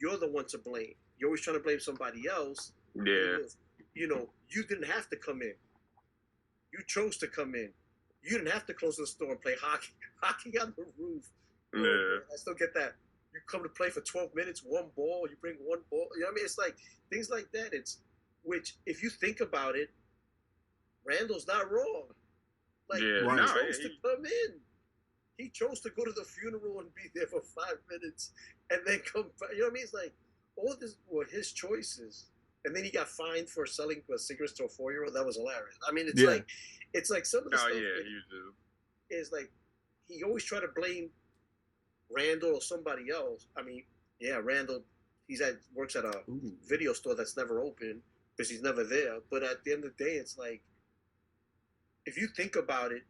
You're the one to blame. You're always trying to blame somebody else." Yeah. You didn't have to come in. You chose to come in. You didn't have to close the store and play hockey on the roof. Yeah. I still get that. You come to play for 12 minutes, one ball, you bring one ball. You know what I mean? It's like things like that. Which, if you think about it, Randall's not wrong. Like, he chose to come in. He chose to go to the funeral and be there for 5 minutes and then come back. You know what I mean? It's like, all this were his choices. And then he got fined for selling cigarettes to a 4-year-old. That was hilarious. I mean, it's like some of the stuff is like, he always tried to blame Randall or somebody else. I mean, yeah, Randall, works at a video store that's never open because he's never there. But at the end of the day, it's like, if you think about it,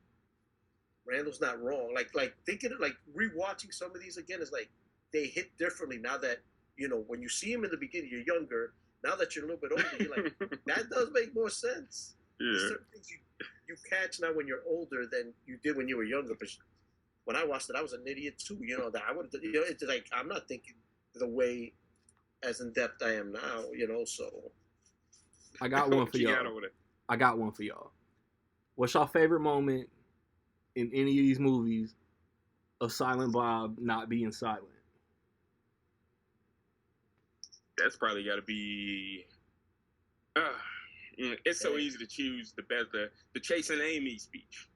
Randall's not wrong. Like thinking it, like rewatching some of these again is like they hit differently now that when you see him in the beginning, you're younger, Now that you're a little bit older, you're like, that does make more sense. Yeah. There's certain things you catch now when you're older than you did when you were younger. But when I watched it, I was an idiot too. You know that I would. You know, it's like I'm not thinking the way as in depth I am now. You know, so I got one for What you y'all. got over there? I got one for y'all. What's your favorite moment in any of these movies of Silent Bob not being silent? That's probably got to be. It's so easy to choose the best. The Chasing Amy speech.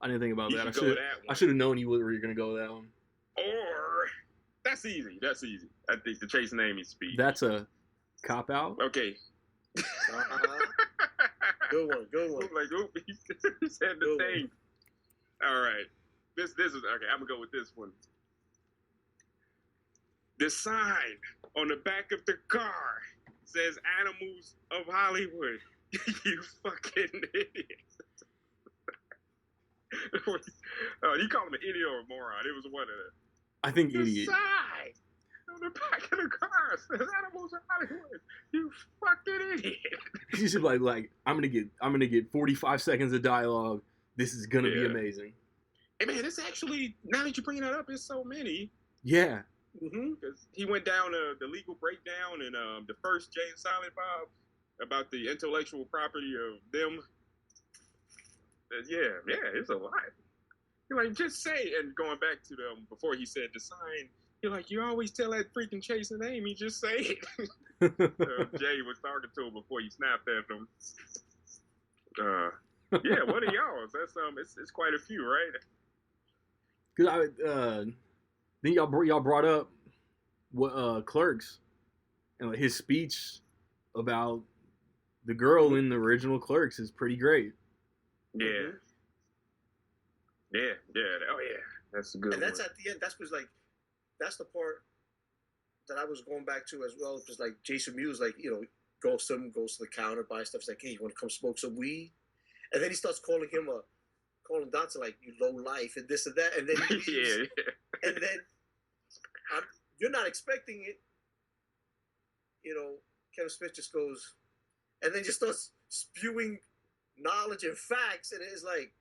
I didn't think about You that. should go with that one. I should have known you were going to go with that one. Or that's easy. That's easy. I think the Chasing Amy speech. That's a cop out. Okay. good one. Like, oop, he said the thing. All right. This is okay. I'm gonna go with this one. The sign on the back of the car says "Animals of Hollywood." You fucking idiot. You call him an idiot or a moron? It was one of them. I think The idiot. sign on the back of the car says "Animals of Hollywood." You fucking idiot. You should like I'm gonna get 45 seconds of dialogue. This is gonna be amazing. Hey man, it's actually, now that you bring that up, it's so many. Yeah. Because he went down the legal breakdown in the first Jay and Silent Bob about the intellectual property of them. Yeah, it's a lot. You're like, just say, and going back to them before he said the sign, you're like, you always tell that freaking Chasing Amy, just say it. Jay was talking to him before he snapped at him. Yeah, what are y'all's? That's it's quite a few, right? Cause then y'all brought up what Clerks and like his speech about the girl in the original Clerks is pretty great. Yeah. Yeah. Oh yeah, that's a good and one. that's at the end. That's the part that I was going back to as well. Because like Jason Mewes, like goes to the counter, buys stuff. He's like, hey, you want to come smoke some weed? And then he starts calling Dante like, you low life and this and that. And then he leaves. yeah. And then you're not expecting it. Kevin Smith just goes, and then just starts spewing knowledge and facts, and it's like,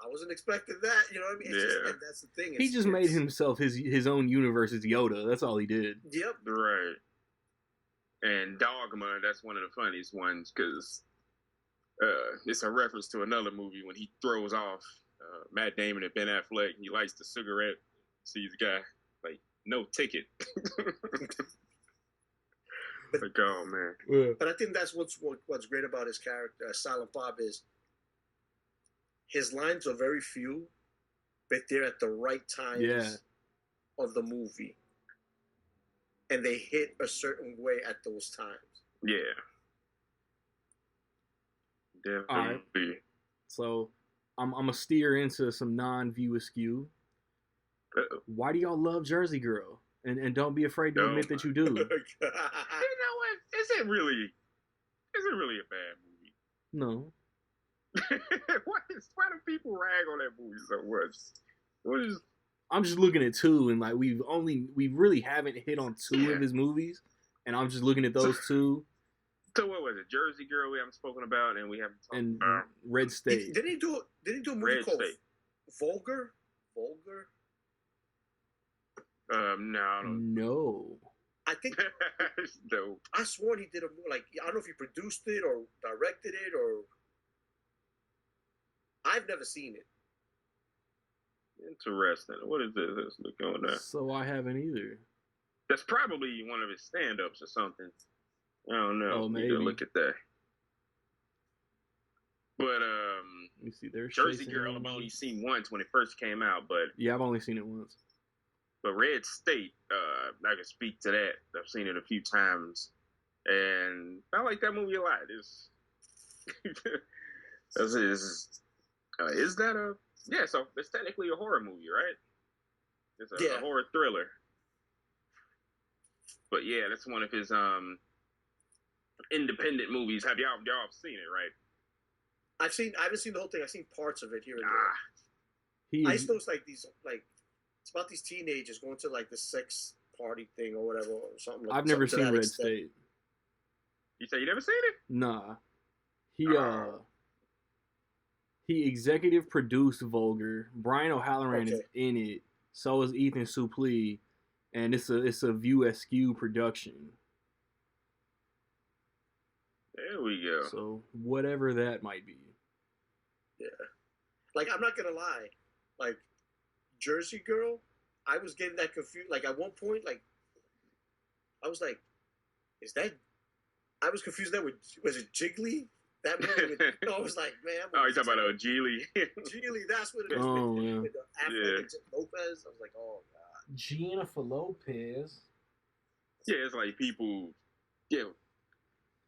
I wasn't expecting that. You know what I mean? It's just, and that's the thing. He just made himself his own universe as Yoda. That's all he did. Yep. Right. And Dogma, that's one of the funniest ones because it's a reference to another movie when he throws off Matt Damon and Ben Affleck. He lights the cigarette, sees the guy like, no ticket. Like, oh man. Yeah. But I think that's what's great about his character, Silent Bob, is his lines are very few, but they're at the right times of the movie, and they hit a certain way at those times. Yeah. Definitely. All right. So I'm gonna steer into some non-view askew. Why do y'all love Jersey Girl? And don't be afraid to admit that you do. You know what? Is it really a bad movie? No. Why do people rag on that movie so much? I'm just looking at two, and like we really haven't hit on two of his movies, and I'm just looking at those two. So what was it? Jersey Girl we haven't spoken about, and we haven't talked about Red State. Did he do a movie Red called State. Vulgar? No. I think no. I swore he did I don't know if he produced it or directed it or. I've never seen it. Interesting. What is this? Let's look on that. So I haven't either. That's probably one of his stand-ups or something. I don't know. Oh, maybe. You can look at that. But let me see. There's Jersey Girl I've only seen once when it first came out, but yeah, I've only seen it once. But Red State, I can speak to that. I've seen it a few times, and I like that movie a lot. Is that a so it's technically a horror movie, right? It's a horror thriller. But yeah, that's one of his independent movies. Y'all seen it, right? I haven't seen the whole thing. I've seen parts of it here and there. I just know it's like these it's about these teenagers going to like the sex party thing or whatever, or something like that. I've never something to seen that Red extent. State. You say you never seen it? Nah. Oh. He executive produced Vulgar. Brian O'Halloran is Okay. in it. So is Ethan Suplee, and it's a View Askew production. There we go. So whatever that might be. Yeah. Like, I'm not gonna lie. Like, Jersey Girl, I was getting that confused. Like, at one point, like, I was like, is that... I was confused that was it Jiggly? That movie with... I was like, man... Oh, you talking about Geely? Geely, that's what it is. Oh, with, yeah. with Affleck and Lopez. I was like, oh, God. Jennifer Lopez. Yeah, it's like people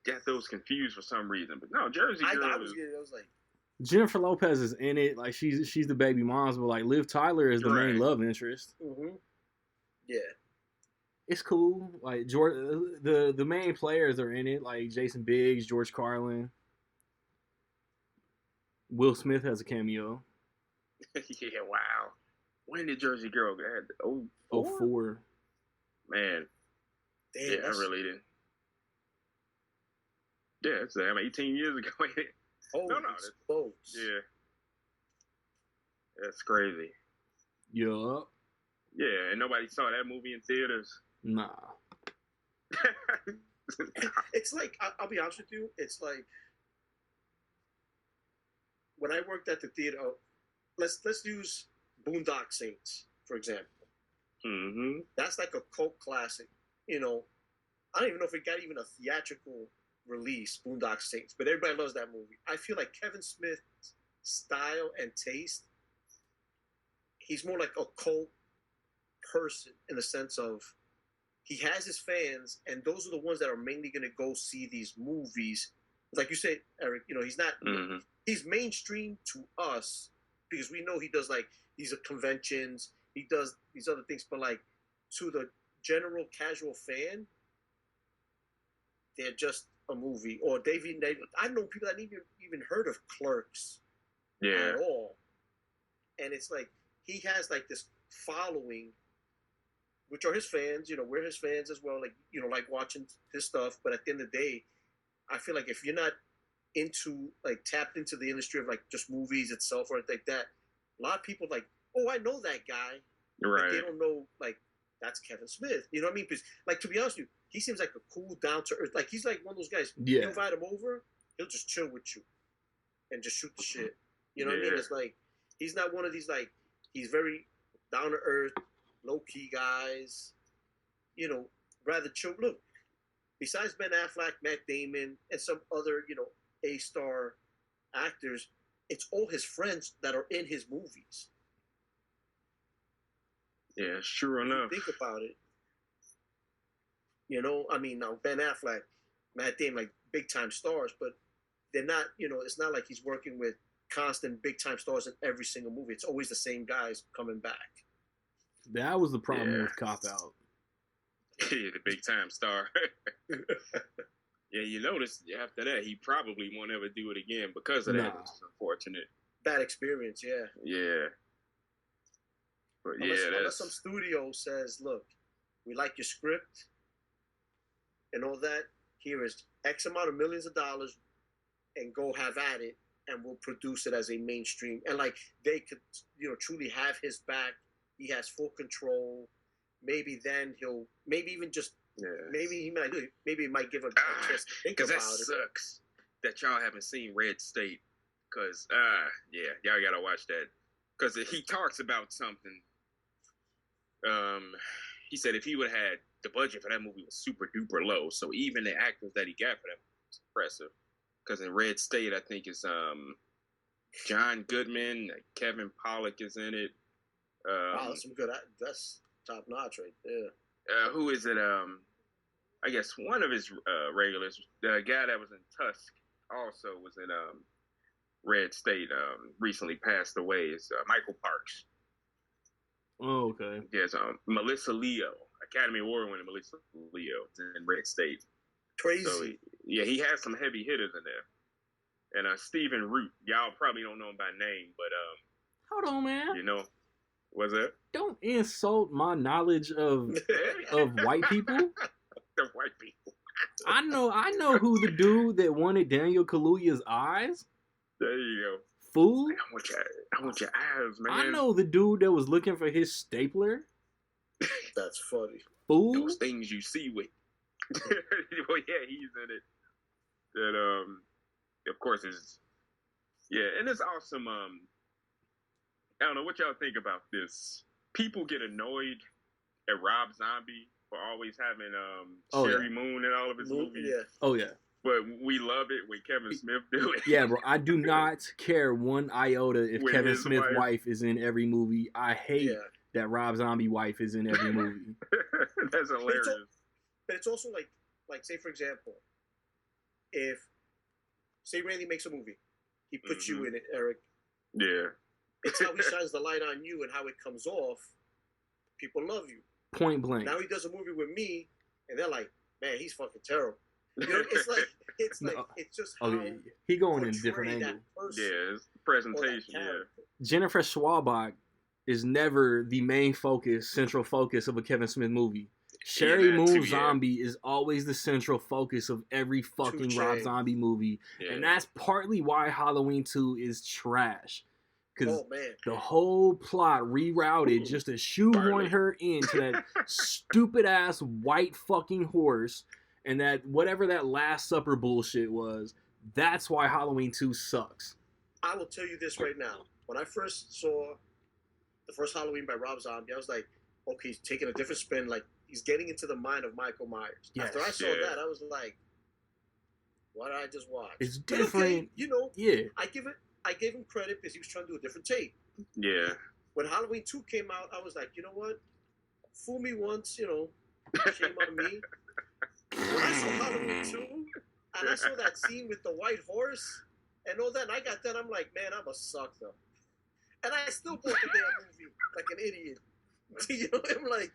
got those confused for some reason. But no, Jersey Girl I was like... Jennifer Lopez is in it. Like, she's the baby mom's, but like Liv Tyler is the main love interest. Mm-hmm. Yeah. It's cool. Like the main players are in it, like Jason Biggs, George Carlin. Will Smith has a cameo. Yeah, wow. When did Jersey Girl get? Oh, 04. Man. Damn, Yeah, I really did. Yeah, it's 18 years ago. Oh, no, close. Yeah. That's crazy. Yup. Yeah, and nobody saw that movie in theaters. Nah. It's like, I'll be honest with you, it's like when I worked at the theater, let's use Boondock Saints, for example. Mm-hmm. That's like a cult classic. You know, I don't even know if it got even a theatrical release, Boondock Saints, but everybody loves that movie. I feel like Kevin Smith's style and taste, he's more like a cult person in the sense of he has his fans, and those are the ones that are mainly going to go see these movies. Like you said, Eric, you know, he's not, he's mainstream to us because we know he does like these conventions, he does these other things, but like to the general casual fan, they're just a movie. Or I know people that even heard of Clerks at all. And it's like, he has like this following, which are his fans, you know, we're his fans as well, like, you know, like watching his stuff. But at the end of the day, I feel like if you're not tapped into the industry of like just movies itself or anything like that, a lot of people like, oh, I know that guy. Right. But they don't know, like, that's Kevin Smith. You know what I mean? Because, like, to be honest with you, he seems like a cool, down-to-earth, like, he's like one of those guys, you invite him over, he'll just chill with you and just shoot the shit. You know what I mean? It's like, he's not one of these, like, he's very down-to-earth, low-key guys, you know, rather chill. Look, besides Ben Affleck, Matt Damon, and some other, you know, A-star actors, it's all his friends that are in his movies. Yeah, sure enough. Think about it. You know, I mean, now Ben Affleck, Matt Damon, like big-time stars, but they're not, you know, it's not like he's working with constant big-time stars in every single movie. It's always the same guys coming back. That was the problem with Cop Out. Yeah, the big-time star. Yeah, you notice after that, he probably won't ever do it again because of that. It's unfortunate. Bad experience, yeah. Yeah. But unless some studio says, look, we like your script and all that. Here is X amount of millions of dollars and go have at it, and we'll produce it as a mainstream. And like they could, you know, truly have his back. He has full control. Maybe then he'll, maybe even just, maybe he might do it. Maybe he might give a chance to think about it. Because that sucks that y'all haven't seen Red State. Because, y'all got to watch that. Because he talks about something. He said if he would have had the budget for that movie was super duper low, so even the actors that he got for that movie was impressive. Because in Red State, I think it's John Goodman, Kevin Pollak is in it. Wow, that's some good. That's top notch right there. Who is it? I guess one of his regulars, the guy that was in Tusk, also was in Red State. Recently passed away. Is Michael Parks. Oh, okay. Yes, Melissa Leo, Academy Award winner Melissa Leo in Red State. Crazy. So, he has some heavy hitters in there. And Stephen Root, y'all probably don't know him by name, but hold on, man. You know, Was it? Don't insult my knowledge of white people. The white people. I know who the dude that wanted Daniel Kaluuya's eyes. There you go. Fool. I want your eyes, man. I know the dude that was looking for his stapler. That's funny. Fool. Those things you see with. Well, yeah, he's in it. That of course is. Yeah, and it's awesome. I don't know what y'all think about this. People get annoyed at Rob Zombie for always having Sherry Moon in all of his movies. Yeah. Oh yeah. But we love it when Kevin Smith do it. Yeah, bro. I do not care one iota if With Kevin his Smith's wife. wife is in every movie. I hate that Rob Zombie wife is in every movie. That's hilarious. But it's also like say for example, if say Randy makes a movie, he puts you in it, Eric. Yeah. It's how he shines the light on you and how it comes off. People love you. Point blank. Now he does a movie with me, and they're like, "Man, he's fucking terrible." You know, it's just how he going in a different angle. Yeah, it's presentation. Yeah. Jennifer Schwabach is never the main focus, central focus of a Kevin Smith movie. Sherry Moon Zombie is always the central focus of every fucking Rob Zombie movie, and that's partly why Halloween 2 is trash. Because the whole plot rerouted just to shoehorn her into that stupid ass white fucking horse and that whatever that Last Supper bullshit was. That's why Halloween 2 sucks. I will tell you this right now. When I first saw the first Halloween by Rob Zombie, I was like, okay, he's taking a different spin. Like, he's getting into the mind of Michael Myers. Yes, after I saw that, I was like, what did I just watch? It's different. Okay, you know, I gave him credit because he was trying to do a different take. Yeah. When Halloween 2 came out, I was like, you know what? Fool me once, you know, shame on me. When I saw Halloween 2, and I saw that scene with the white horse and all that, and I got that, I'm like, man, I'm a sucker. And I still bought the damn movie like an idiot. You know, I'm like,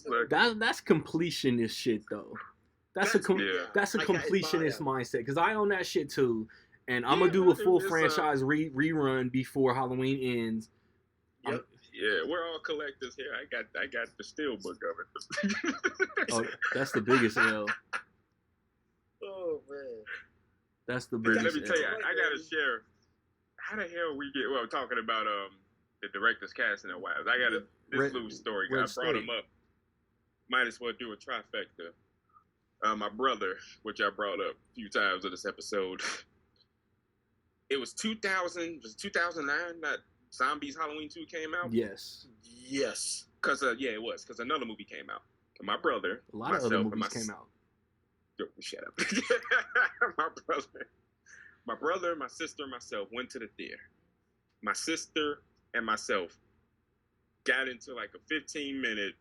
but that's completionist shit, though. That's a completionist mindset, because I own that shit too. And I'm going to do a full franchise rerun before Halloween ends. Yep. Yeah, we're all collectors here. I got the steelbook of it. Oh, that's the biggest L. Oh, man. That's the biggest L. Let me tell you, I got to share. How the hell we get, talking about the director's casting and wives. I got this little story. I brought him up. Might as well do a trifecta. My brother, which I brought up a few times in this episode, it was 2000, was it 2009 that Zombies Halloween 2 came out? Yes. Because, it was. Because another movie came out. And my brother, a lot of other movies came out. Yo, shut up. My brother, my sister, and myself went to the theater. My sister and myself got into like a 15-minute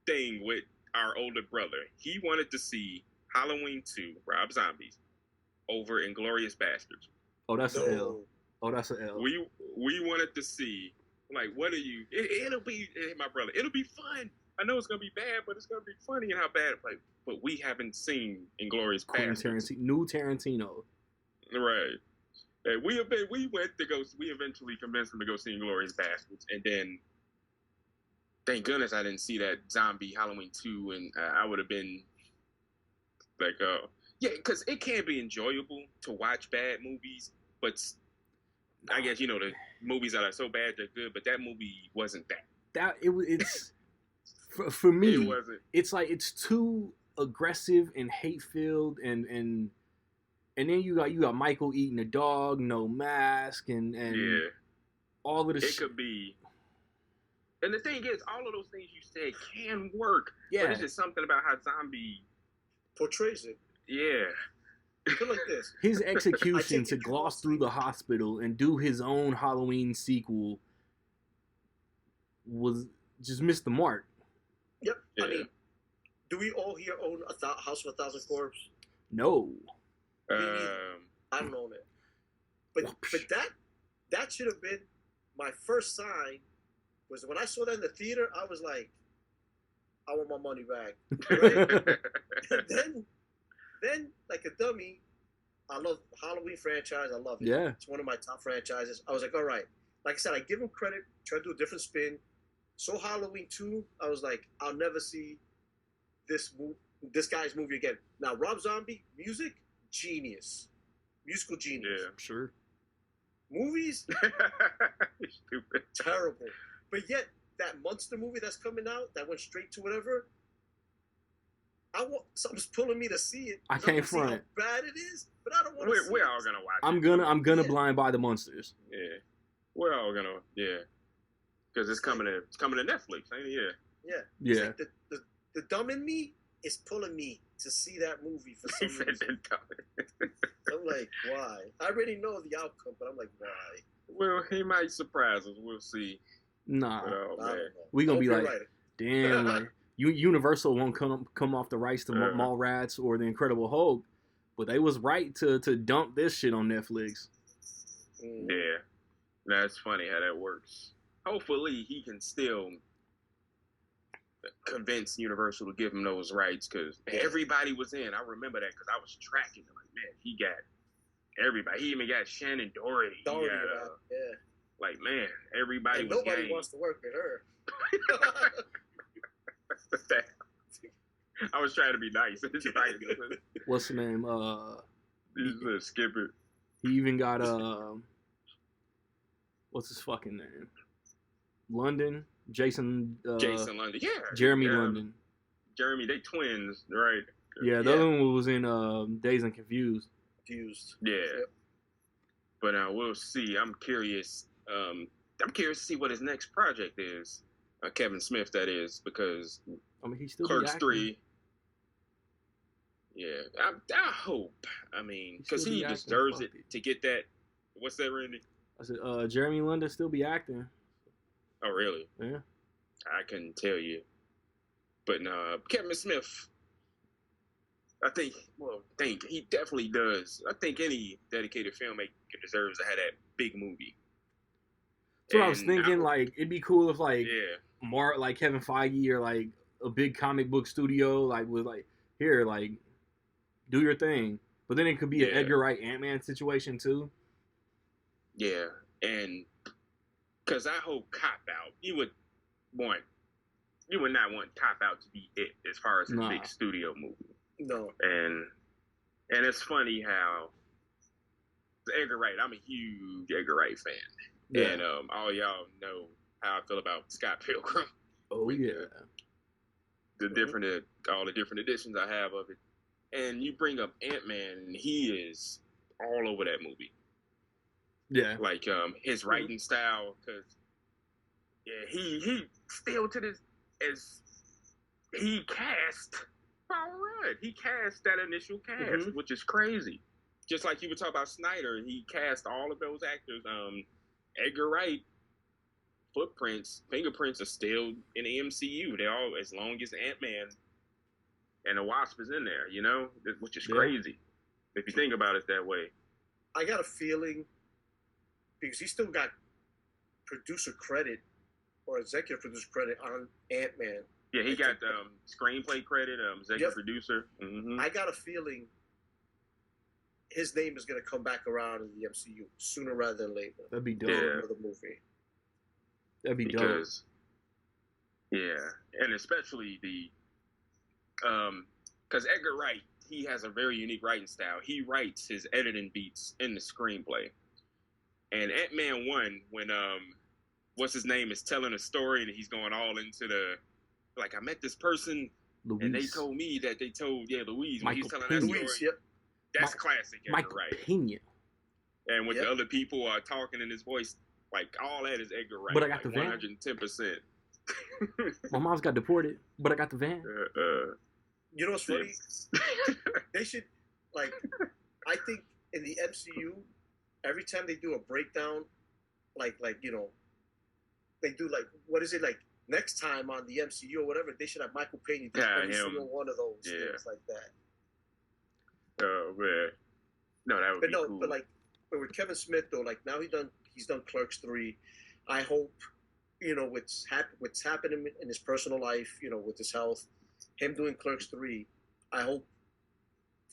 thing with our older brother. He wanted to see Halloween 2, Rob Zombies, over Inglourious Bastards. Oh, that's an L. Oh, that's an L. We wanted to see, like, what are you? It'll be, my brother. It'll be fun. I know it's gonna be bad, but it's gonna be funny and how bad it plays. But we haven't seen Inglourious Bastards. New Tarantino. Right. And we eventually convinced him to go see Inglourious Bastards, and then thank goodness I didn't see that Zombie Halloween 2, and I would have been like, because it can be enjoyable to watch bad movies, but I guess, the movies that are so bad they're good, but that movie wasn't that. It's for me. It wasn't. It's like it's too aggressive and hate filled, and then you got Michael eating a dog, no mask, and all of this. It could be. And the thing is, all of those things you said can work. Yeah. But it's just something about how Zombie portrays it. Yeah. Feel like this. His execution to gloss through the hospital and do his own Halloween sequel was just missed the mark. Yep. Yeah. I mean, do we all here own House of a Thousand Corpses? No. I don't own it. But that should have been my first sign. Was when I saw that in the theater, I was like, I want my money back. Right? then, like a dummy, I love Halloween franchise. I love it. Yeah. It's one of my top franchises. I was like, all right. like I said, I give him credit. Try to do a different spin. So Halloween 2, I was like, I'll never see this guy's movie again. Now Rob Zombie, music, genius, musical genius. Yeah, Sure. Movies, stupid. terrible. But yet that monster movie that's coming out that went straight to whatever. Something's pulling me to see it. I can't see how front. bad it is, but I don't want to see We're it. all gonna watch. I'm gonna Yeah. blind buy the monsters. Yeah, we're all gonna. Yeah, because it's coming to Netflix, ain't it? Yeah. Yeah. Yeah. It's like the dumb in me is pulling me to see that movie for He some said reason. that. I'm like, why? I already know the outcome, but I'm like, why? Well, he might surprise us. We'll see. Nah. But, oh I man, don't know. We gonna I be hope like, you're right. damn, like Universal won't come off the rights to Mallrats or the Incredible Hulk, but they was right to dump this shit on Netflix. yeah, that's funny how that works. Hopefully, he can still convince Universal to give him those rights because everybody was in. I remember that because I was tracking him. Like, man, he got everybody. He even got Shannon Doherty. Doherty, He got, yeah. like, man, everybody And was nobody game. wants to work with her. I was trying to be nice. What's the name? Just skip it. He even got what's his fucking name? Jason Jason London. Yeah. Jeremy yeah. London. Jeremy, they twins, right? Yeah, the other one was in Dazed and Confused. Yeah. Yep. But we'll see. I'm curious. I'm curious to see what his next project is. Kevin Smith, that is, because I mean, he's still Clerks acting. 3. Yeah, I hope. I mean, because still he be acting, deserves fuck it it. to get that. What's that, Randy? I said, Jeremy London still be acting. Oh, really? Yeah. I couldn't tell you. But Kevin Smith, I think he definitely does. I think any dedicated filmmaker deserves to have that big movie. That's what I was thinking. Like, it'd be cool if like yeah, like Kevin Feige or like a big comic book studio like was like, here, like, do your thing. But then it could be an Edgar Wright Ant-Man situation too. Yeah, and because I hope Cop Out, you would not want Cop Out to be it as far as a big studio movie. No. And it's funny how Edgar Wright, I'm a huge Edgar Wright fan. Yeah. And all y'all know how I feel about Scott Pilgrim. Oh yeah. The different all the different editions I have of it. And you bring up Ant-Man, and he is all over that movie. Yeah. Like his writing style, because he still to this as he cast Paul Rudd. He cast that initial cast, which is crazy. Just like you were talking about Snyder, he cast all of those actors. Edgar Wright fingerprints are still in the MCU. They're all as long as Ant-Man and the Wasp is in there, you know, which is crazy if you think about it that way. I got a feeling because he still got producer credit or executive producer credit on Ant-Man. Yeah, he got screenplay credit, executive producer. Mm-hmm. I got a feeling his name is going to come back around in the MCU sooner rather than later. That'd be dope. Yeah. Another movie. That'd be because, dope. Yeah, and especially because Edgar Wright, he has a very unique writing style. He writes his editing beats in the screenplay. And Ant-Man 1, when what's his name is telling a story and he's going all into like, I met this person Luis. and they told me that they told Louise when he's telling Pena. that story. Luis, yep. That's classic Edgar Michael Wright. Pena. And when the other people are talking in his voice, like all that is Edgar Wright. But I got like the van. 110%. My mom's got deported, but I got the van. You know what's funny? They should, like, I think in the MCU, every time they do a breakdown, like you know, they do like, what is it, like, next time on the MCU or whatever, they should have Michael Pena do every single one of those things like that. Oh man, no, that would be cool. But like, but with Kevin Smith though, like now he's done Clerks 3. I hope, you know, what's happening in his personal life, you know, with his health, him doing Clerks 3. I hope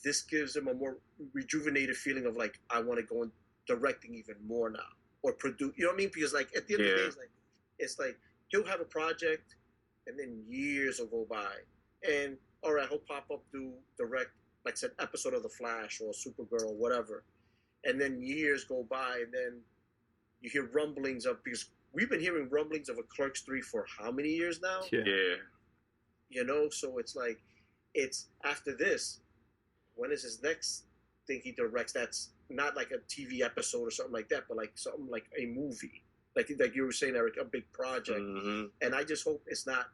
this gives him a more rejuvenated feeling of like, I want to go in directing even more now. or produce. You know what I mean? Because like at the end of the day, it's like he'll have a project, and then years will go by, and all right, he'll pop up to direct like an episode of The Flash or Supergirl or whatever, and then years go by, and then you hear rumblings of, because we've been hearing rumblings of a Clerks 3 for how many years now? Yeah. You know, so it's like, it's after this, when is his next thing he directs that's not like a TV episode or something like that, but like something like a movie, like you were saying, Eric, a big project. And I just hope it's not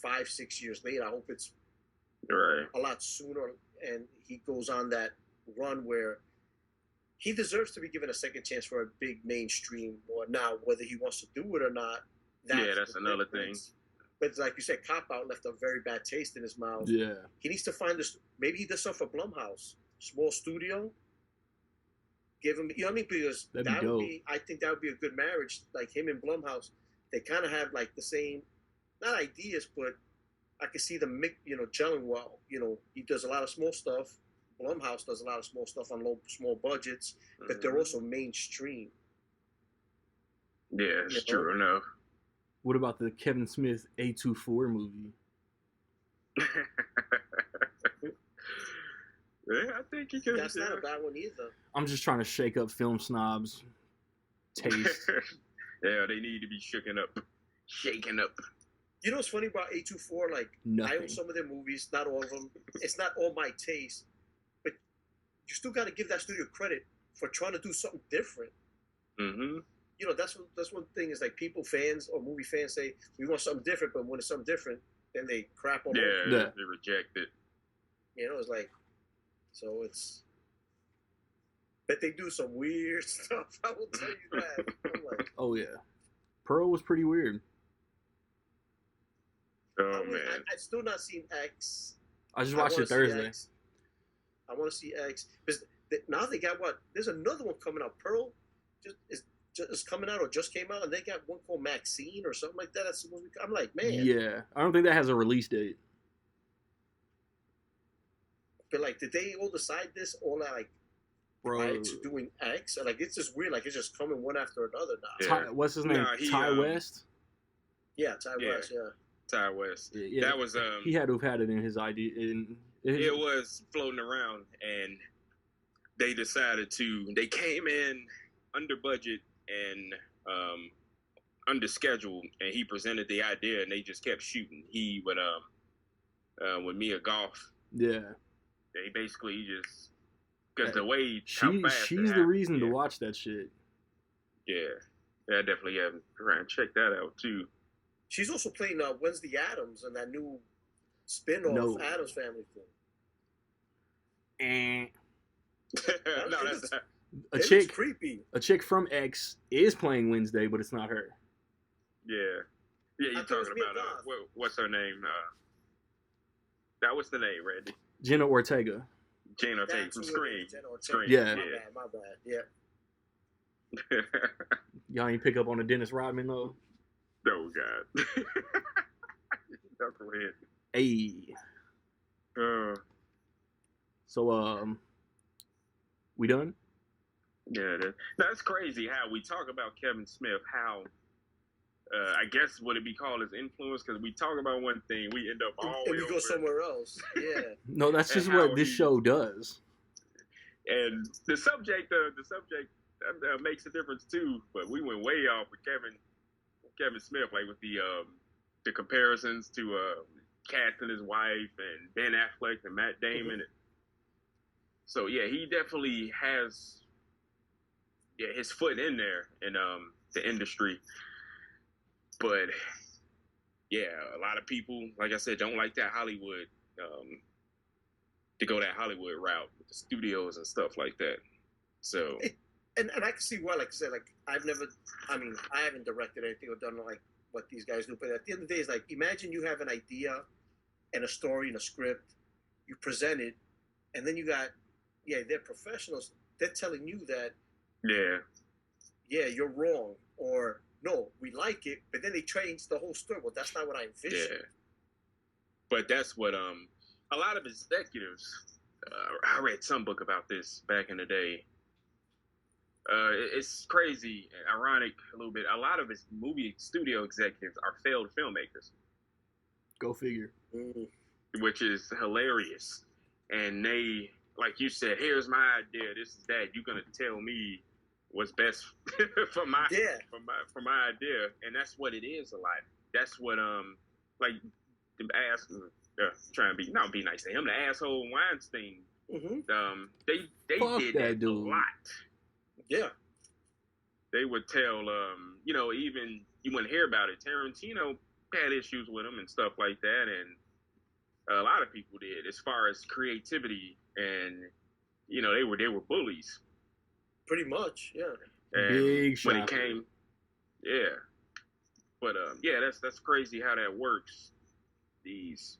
5-6 years later. I hope it's a lot sooner, and he goes on that run where he deserves to be given a second chance for a big mainstream. Or now, whether he wants to do it or not, that's another thing. But like you said, Cop Out left a very bad taste in his mouth. Yeah, he needs to find this. Maybe he does something for Blumhouse, small studio. Give him, you know what I mean? Because that would be, I think that would be a good marriage. Like him and Blumhouse, they kind of have like the same, not ideas, but I can see them, you know, gelling well. You know, he does a lot of small stuff. Blumhouse does a lot of small stuff on small budgets, but they're also mainstream. Yeah, it's true enough. What about the Kevin Smith A24 movie? Yeah, I think he could. That's not a bad one either. I'm just trying to shake up film snobs' taste. Yeah, they need to be shaken up. You know what's funny about A24? Like, Nothing. I own some of their movies, not all of them. It's not all my taste, but you still got to give that studio credit for trying to do something different. You know, that's one thing is like fans or movie fans say we want something different, but when it's something different, then they crap all over. Yeah, they reject it. You know, it's like, so it's, but they do some weird stuff. I will tell you that. I'm like, oh yeah, Pearl was pretty weird. Oh man, I've still not seen X. I just watched it Thursday. I want to see X because now they got what? There's another one coming out. Pearl is coming out or just came out, and they got one called Maxine or something like that. That's supposed to be, I'm like, man. Yeah, I don't think that has a release date. But like, did they all decide this all like prior to doing X? Or, like, it's just weird. Like, it's just coming one after another now. Yeah. What's his name? Ty West. Yeah, Ty West. Yeah. Ty West. Yeah, that was he had to have had it in his idea. It was floating around, and they decided they came in under budget and under schedule, and he presented the idea, and they just kept shooting. He with Mia Goth. Yeah. They basically just because the way she's the reason to watch that shit. Yeah, I definitely have to check that out too. She's also playing Wednesday Addams in that new spin-off Addams Family thing. No, that's not. A chick creepy. A chick from X is playing Wednesday, but it's not her. Yeah, you're talking about what's her name? That was the name, Randy. Jenna Ortega. Jenna Ortega from Scream. Yeah. My bad. Yeah. Y'all ain't pick up on the Dennis Rodman though. Oh God. Knucklehead. Hey. So we done? Yeah, that's crazy how we talk about Kevin Smith, how I guess would it be called his influence, because we talk about one thing, we end up always and we go somewhere else. Yeah. No, that's just what this show does. And the subject makes a difference too, but we went way off with Kevin Smith, like with the comparisons to Kath and his wife and Ben Affleck and Matt Damon. So yeah, he definitely has his foot in there in the industry. But yeah, a lot of people, like I said, don't like that Hollywood to go that Hollywood route with the studios and stuff like that. So and I can see why. Like I said, like I haven't directed anything or done like what these guys do. But at the end of the day, it's like, imagine you have an idea and a story and a script, you present it, and then you got they're professionals. They're telling you that you're wrong, or no, we like it, but then they change the whole story. Well, that's not what I envisioned. Yeah. But that's what a lot of executives. I read some book about this back in the day. It's crazy, ironic a little bit. A lot of his movie studio executives are failed filmmakers. Go figure. Which is hilarious. And they, like you said, here's my idea. This is that. You're gonna tell me what's best for my idea, and that's what it is a lot. That's what like the ass trying to be nice to him. The asshole Weinstein. They Fuck did that that a dude. lot. Yeah. They would tell even you wouldn't hear about it. Tarantino had issues with him and stuff like that, and a lot of people did as far as creativity, and they were bullies. Pretty much, yeah. And Big when shot. it came, yeah. But that's crazy how that works. These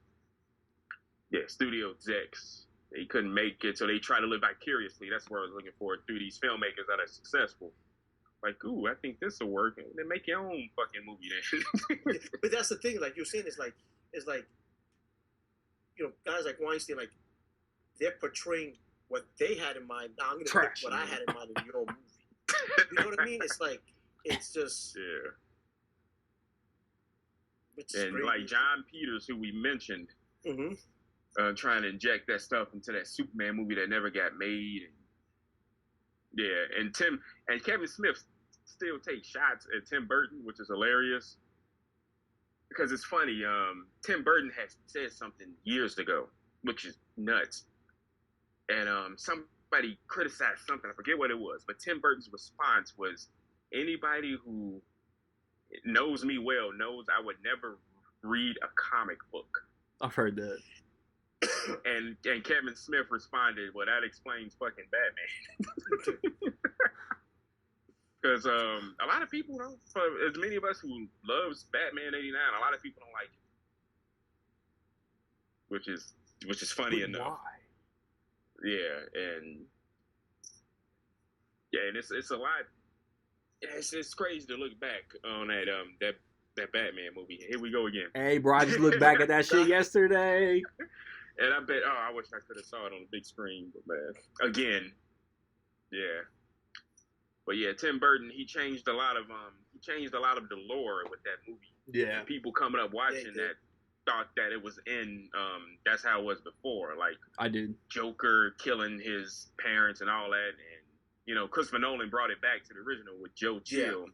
studio execs, they couldn't make it, so they try to live vicariously. That's what I was looking for through these filmmakers that are successful. Like, ooh, I think this will work. And then make your own fucking movie then. But that's the thing, like you're saying, it's like guys like Weinstein, like they're portraying what they had in mind. Now I'm gonna put what I had in mind in your movie. You know what I mean? It's like it's just And crazy. like John Peters, who we mentioned, trying to inject that stuff into that Superman movie that never got made. And Kevin Smith still takes shots at Tim Burton, which is hilarious. Because it's funny, Tim Burton has said something years ago, which is nuts. And somebody criticized something, I forget what it was, but Tim Burton's response was, anybody who knows me well knows I would never read a comic book. I've heard that. And Kevin Smith responded, well, that explains fucking Batman. Because a lot of people don't, for as many of us who loves Batman 89, a lot of people don't like it. Which is funny But enough. why? Yeah, and it's a lot. It's crazy to look back on that Batman movie. Here we go again. Hey, bro, I just looked back at that shit yesterday. And I bet, I wish I could have saw it on the big screen, but man, again, yeah. But yeah, Tim Burton, he changed a lot of the lore with that movie. Yeah. And people coming up watching that thought that it was in that's how it was before, like I did. Joker killing his parents and all that, and Christopher Nolan brought it back to the original with Joe Chill.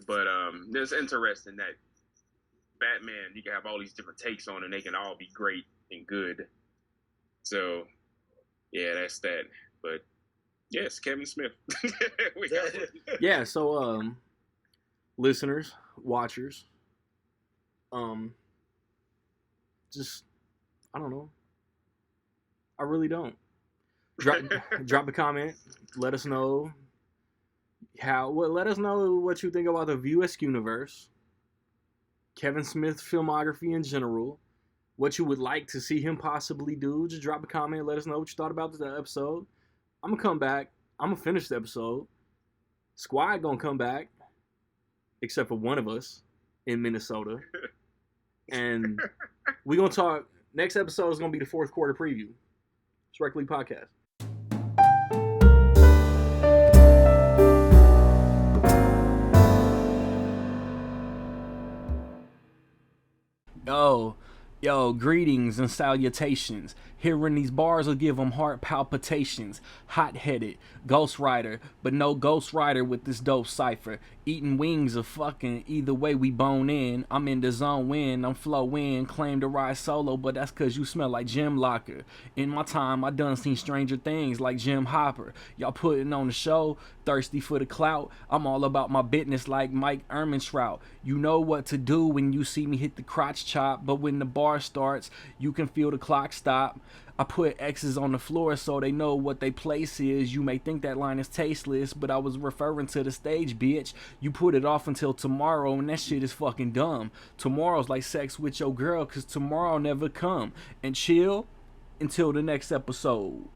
But it's interesting that Batman, you can have all these different takes on, and they can all be great and good. So, yeah, that's that. But yes, Kevin Smith. Yeah. So, listeners, watchers, just I don't know. I really don't. Drop a comment. Let us know let us know what you think about the View Askew universe. Kevin Smith's filmography in general, what you would like to see him possibly do. Just drop a comment, let us know what you thought about the episode. I'm gonna come back. I'm gonna finish the episode. Squad gonna come back, except for one of us in Minnesota, and we gonna talk. Next episode is gonna be the fourth quarter preview. Strike League Podcast. Yo, greetings and salutations. Hearing these bars will give them heart palpitations. Hot-headed, Ghost Rider, but no Ghost Rider with this dope cipher. Eating wings of fucking, either way we bone in. I'm in the zone when I'm flowing. Claim to ride solo, but that's cause you smell like Jim Locker. In my time, I done seen stranger things like Jim Hopper. Y'all putting on the show, thirsty for the clout. I'm all about my business like Mike Ehrmantraut. You know what to do when you see me hit the crotch chop, but when the bar starts, you can feel the clock stop. I put X's on the floor so they know what they place is. You may think that line is tasteless, but I was referring to the stage, bitch. You put it off until tomorrow, and that shit is fucking dumb. Tomorrow's like sex with your girl, cause tomorrow never come. And chill until the next episode.